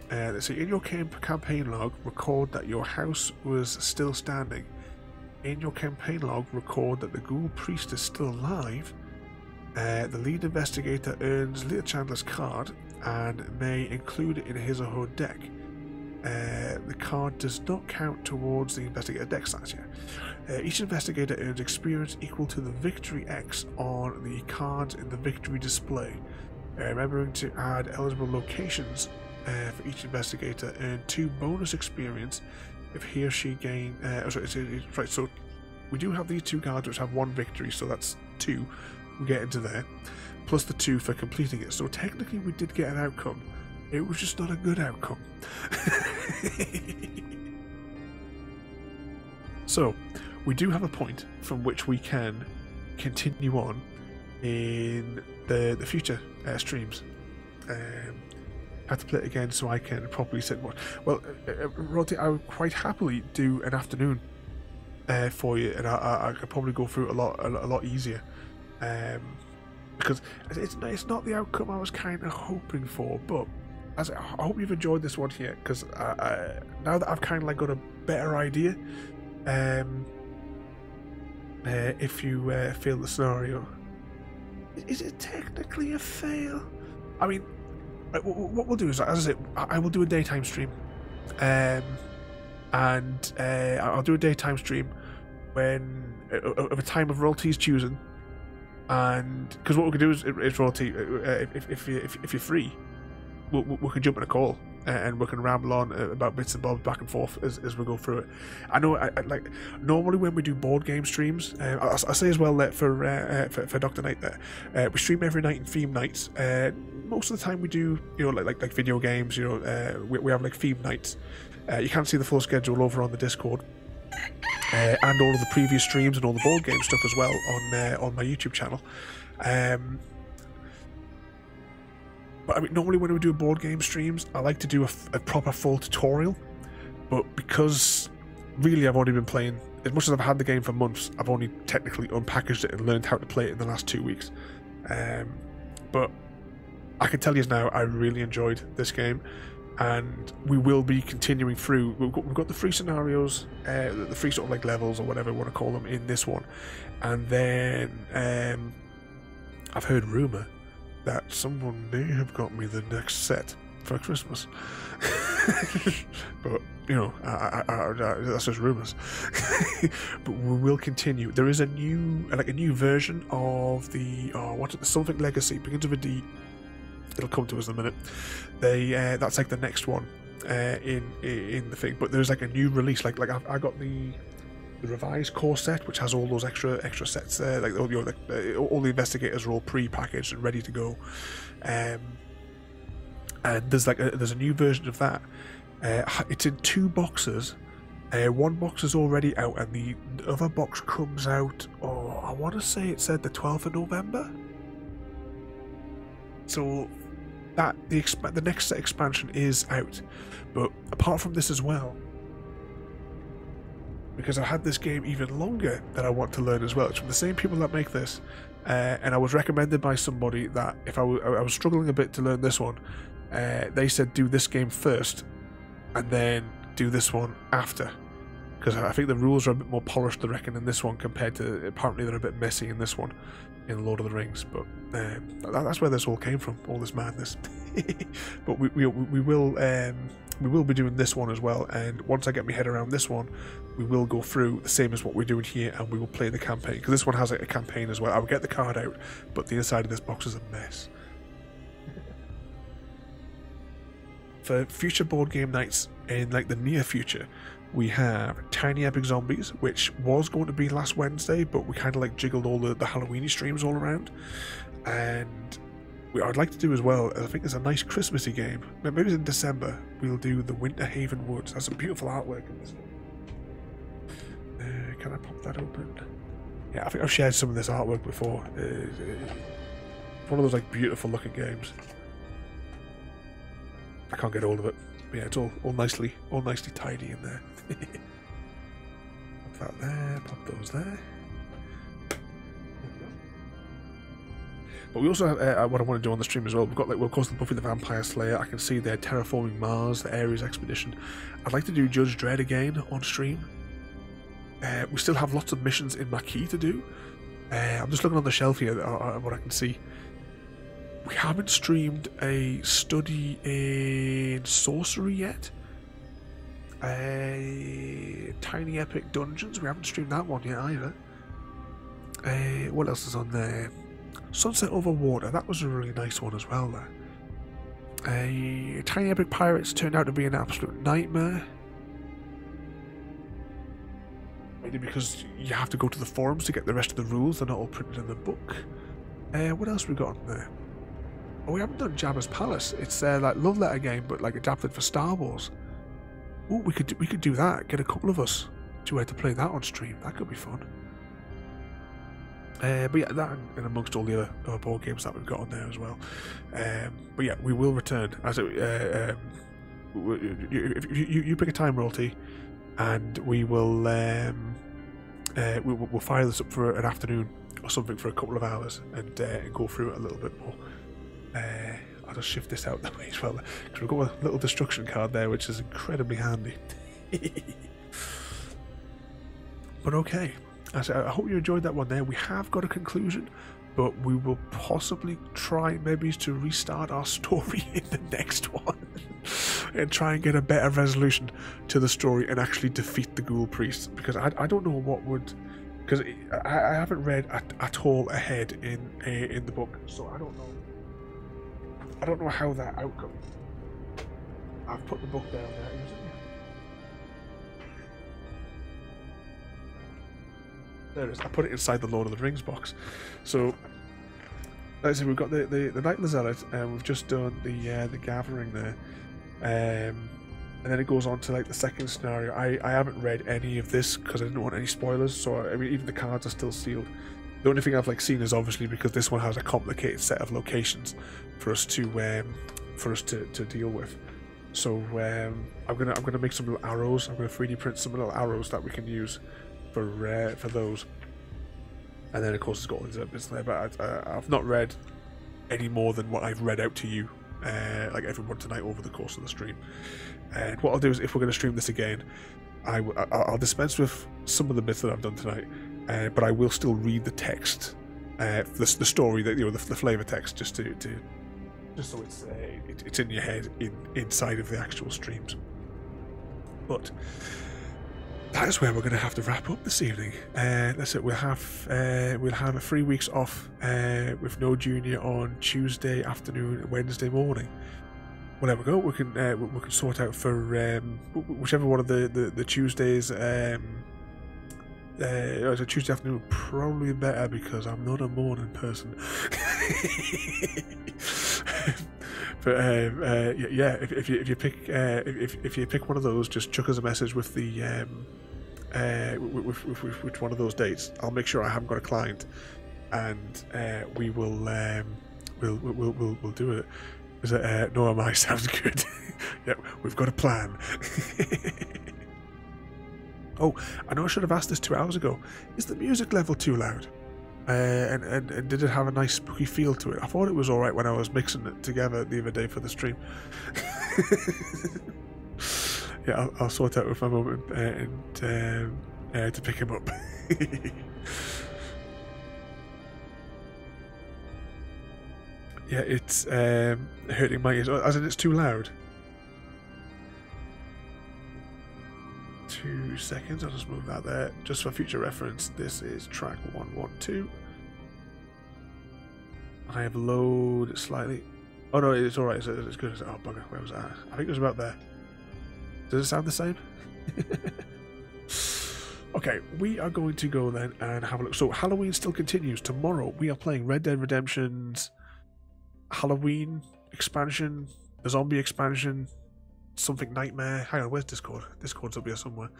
Let's see. In your campaign log, record that your house was still standing. In your campaign log, record that the ghoul priest is still alive. The lead investigator earns Leah Chandler's card and may include it in his or her deck. The card does not count towards the investigator deck size here. Each investigator earns experience equal to the victory X on the cards in the victory display. Remembering to add eligible locations for each investigator, earn 2 bonus experience if he or she gain. Right, so we do have these 2 cards which have 1 victory, so that's 2. We get into there, plus the 2 for completing it. So technically, we did get an outcome. It was just not a good outcome. So we do have a point from which we can continue on in the future streams. I have to play it again so I can properly sit more. Well, Roddy, I would quite happily do an afternoon for you, and I could probably go through it a lot easier, because it's not the outcome I was kind of hoping for. But I hope you've enjoyed this one here, because now that I've kind of like got a better idea, if you fail the scenario, is it technically a fail? I mean, what we'll do is, as I said, I will do a daytime stream, and I'll do a daytime stream when of a time of royalties choosing, and because what we can do is royalty if you're free, we can jump in a call and we can ramble on about bits and bobs back and forth as we go through it. I know, like normally when we do board game streams, I say as well that for Dr. Knight there, we stream every night in theme nights. Most of the time we do, like video games. We have like theme nights. You can see the full schedule over on the Discord, and all of the previous streams and all the board game stuff as well on my YouTube channel. But I mean, normally when we do board game streams, I like to do a proper full tutorial. But because really I've only been playing, as much as I've had the game for months, I've only technically unpackaged it and learned how to play it in the last 2 weeks. But I can tell you now, I really enjoyed this game, and we will be continuing through. We've got the 3 scenarios, the 3 sort of like levels or whatever you want to call them in this one, and then I've heard rumour that someone may have got me the next set for Christmas. But that's just rumours. But we will continue. There is a new version of the something Legacy, begins with a D. It'll come to us in a minute. That's like the next one in the thing. But there's like a new release. Like I got the revised core set, which has all those extra sets there. Like all the investigators are all pre-packaged and ready to go. And there's a new version of that. It's in 2 boxes. One box is already out, and the other box comes out. Oh, I want to say it said the 12th of November. So that the next set expansion is out. But apart from this as well, because I've had this game even longer that I want to learn as well. It's from the same people that make this, and I was recommended by somebody that if I was struggling a bit to learn this one, they said do this game first and then do this one after, because I think the rules are a bit more polished, I reckon, in this one compared to, apparently they're a bit messy in this one, in Lord of the Rings. But that's where this all came from, all this madness. But we will be doing this one as well, and once I get my head around this one, we will go through the same as what we're doing here, and we will play the campaign, because this one has like a campaign as well. I will get the card out, but the inside of this box is a mess. For future board game nights in like the near future, we have Tiny Epic Zombies, which was going to be last Wednesday, but we kind of like jiggled all the Halloweeny streams all around. And I'd like to do as well, I think there's a nice Christmassy game. Maybe it's in December. We'll do the Winter Haven Woods. That's some beautiful artwork in this one. Can I pop that open? Yeah, I think I've shared some of this artwork before. One of those like beautiful looking games. I can't get hold of it. But yeah, it's all nicely tidy in there. Pop that there, pop those there. But we also have what I want to do on the stream as well. We've got like, well, of course, the Buffy the Vampire Slayer. I can see there Terraforming Mars, the Ares Expedition. I'd like to do Judge Dredd again on stream. We still have lots of missions in Maquis to do. I'm just looking on the shelf here what I can see. We haven't streamed a study in sorcery yet. Tiny Epic Dungeons, we haven't streamed that one yet either. What else is on there? Sunset Over Water, that was a really nice one as well there. Tiny Epic Pirates turned out to be an absolute nightmare. Maybe because you have to go to the forums to get the rest of the rules, they're not all printed in the book. What else we got on there? Oh, we haven't done Jabba's Palace. It's like Love Letter game, but like adapted for Star Wars. Oh, we could do that. Get a couple of us to play that on stream. That could be fun. But yeah, that and amongst all the other board games that we've got on there as well. But yeah, we will return. As if you pick a time, Royalty, and we will we'll fire this up for an afternoon or something for a couple of hours and go through it a little bit more. I'll just shift this out that way as well, because we've got a little destruction card there, which is incredibly handy. But okay, I hope you enjoyed that one there. We have got a conclusion, but we will possibly try maybe to restart our story in the next one and try and get a better resolution to the story and actually defeat the ghoul priest, because I don't know what would, because I haven't read at all ahead in the book, so I don't know how that outcome. I've put the book down there. There it is. I put it inside the Lord of the Rings box. So, like I said, we've got the Night of the Zealot, and we've just done the Gathering there, and then it goes on to like the second scenario. I haven't read any of this because I didn't want any spoilers. So I mean, even the cards are still sealed. The only thing I've like seen is obviously because this one has a complicated set of locations for us to deal with. So I'm gonna make some little arrows. I'm gonna 3D print some little arrows that we can use for those. And then of course it's got all these other bits there, but I've not read any more than what I've read out to you, like everyone tonight over the course of the stream. And what I'll do is, if we're going to stream this again, I'll dispense with some of the bits that I've done tonight. But I will still read the text, the story, that the flavor text, just so it's in your head, inside of the actual streams. But that is where we're going to have to wrap up this evening. That's it. We'll have 3 weeks off with no junior on Tuesday afternoon and Wednesday morning. Whenever we go, we can sort out for whichever one of the Tuesdays. It's a Tuesday afternoon, probably better because I'm not a morning person. But yeah, if you pick one of those, just chuck us a message with the with one of those dates. I'll make sure I haven't got a client, and we will we'll do it. Is it no, am I? Sounds good. Yeah, we've got a plan. Oh, I know I should have asked this 2 hours ago. Is the music level too loud? And did it have a nice spooky feel to it? I thought it was alright when I was mixing it together the other day for the stream. Yeah, I'll sort out with my mum and to pick him up. Yeah, it's hurting my ears. As in, it's too loud. 2 seconds. I'll just move that there, just for future reference. This is track 112. I have lowered it slightly. Oh no, it's alright. It's as good as it. Oh bugger, where was that? I think it was about there. Does it sound the same? Okay, we are going to go then and have a look. So Halloween still continues. Tomorrow we are playing Red Dead Redemption's Halloween expansion, the zombie expansion, something nightmare. Hang on, where's Discord? Discord's up here somewhere.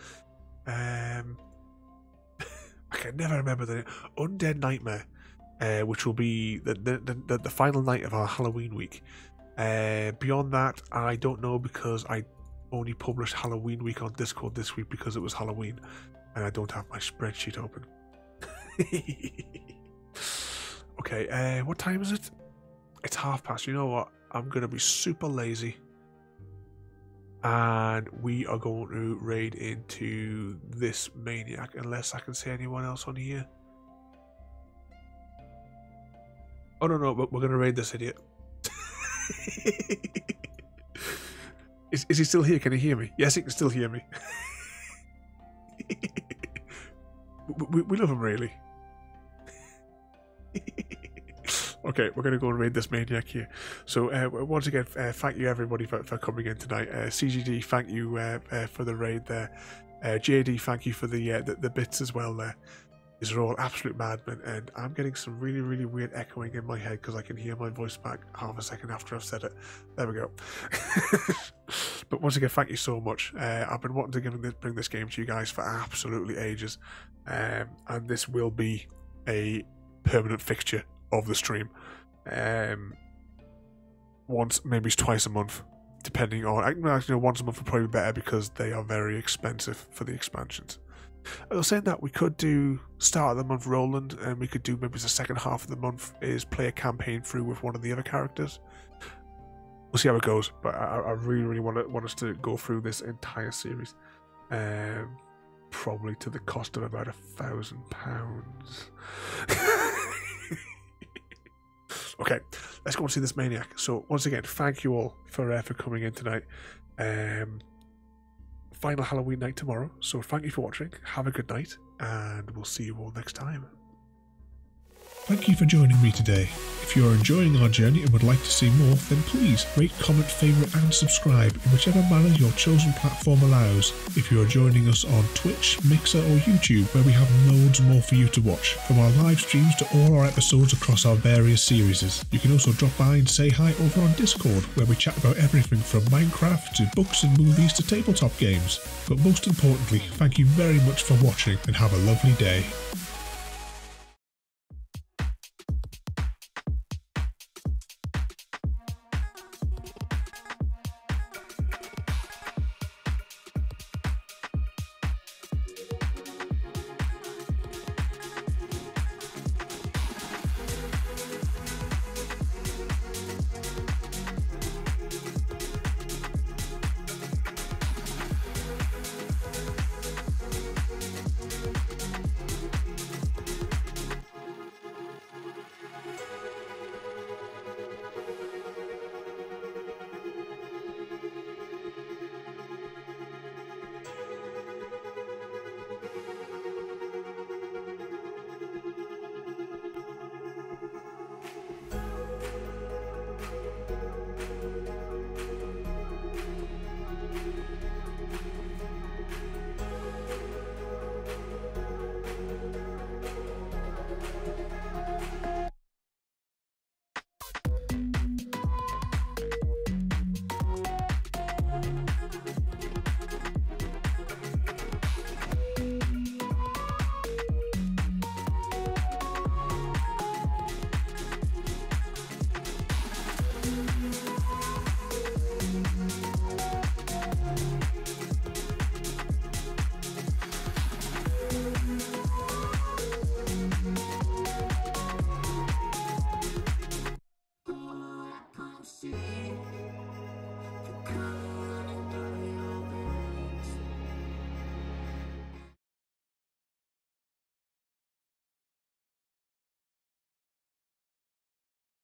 I can never remember the name. Undead Nightmare, which will be the final night of our Halloween week. Beyond that, I don't know, because I only published Halloween week on Discord this week because it was Halloween, and I don't have my spreadsheet open. Okay, what time is it? It's past. You know what? I'm going to be super lazy. And we are going to raid into this maniac, unless I can see anyone else on here. Oh, no, but we're going to raid this idiot. Is he still here? Can he hear me? Yes, he can still hear me. we love him, really. Okay, we're going to go and raid this maniac here. So once again, thank you everybody for coming in tonight. CGD, thank you for the raid there. JD, thank you for the bits as well there. These are all absolute madmen, and I'm getting some really, really weird echoing in my head because I can hear my voice back half a second after I've said it. There we go. But once again, thank you so much. I've been wanting to bring this game to you guys for absolutely ages, and this will be a permanent fixture of the stream. Once, maybe twice a month, depending on. Actually, once a month would probably be better because they are very expensive for the expansions. I was saying that we could do start of the month Roland, and we could do maybe the second half of the month is play a campaign through with one of the other characters. We'll see how it goes, but I really, really want us to go through this entire series. Probably to the cost of about £1,000. Okay, let's go and see this maniac. So once again, thank you all for coming in tonight. Final Halloween night tomorrow. So thank you for watching. Have a good night, and we'll see you all next time. Thank you for joining me today. If you are enjoying our journey and would like to see more, then please rate, comment, favourite and subscribe in whichever manner your chosen platform allows. If you are joining us on Twitch, Mixer or YouTube, where we have loads more for you to watch, from our live streams to all our episodes across our various series. You can also drop by and say hi over on Discord, where we chat about everything from Minecraft to books and movies to tabletop games. But most importantly, thank you very much for watching and have a lovely day. See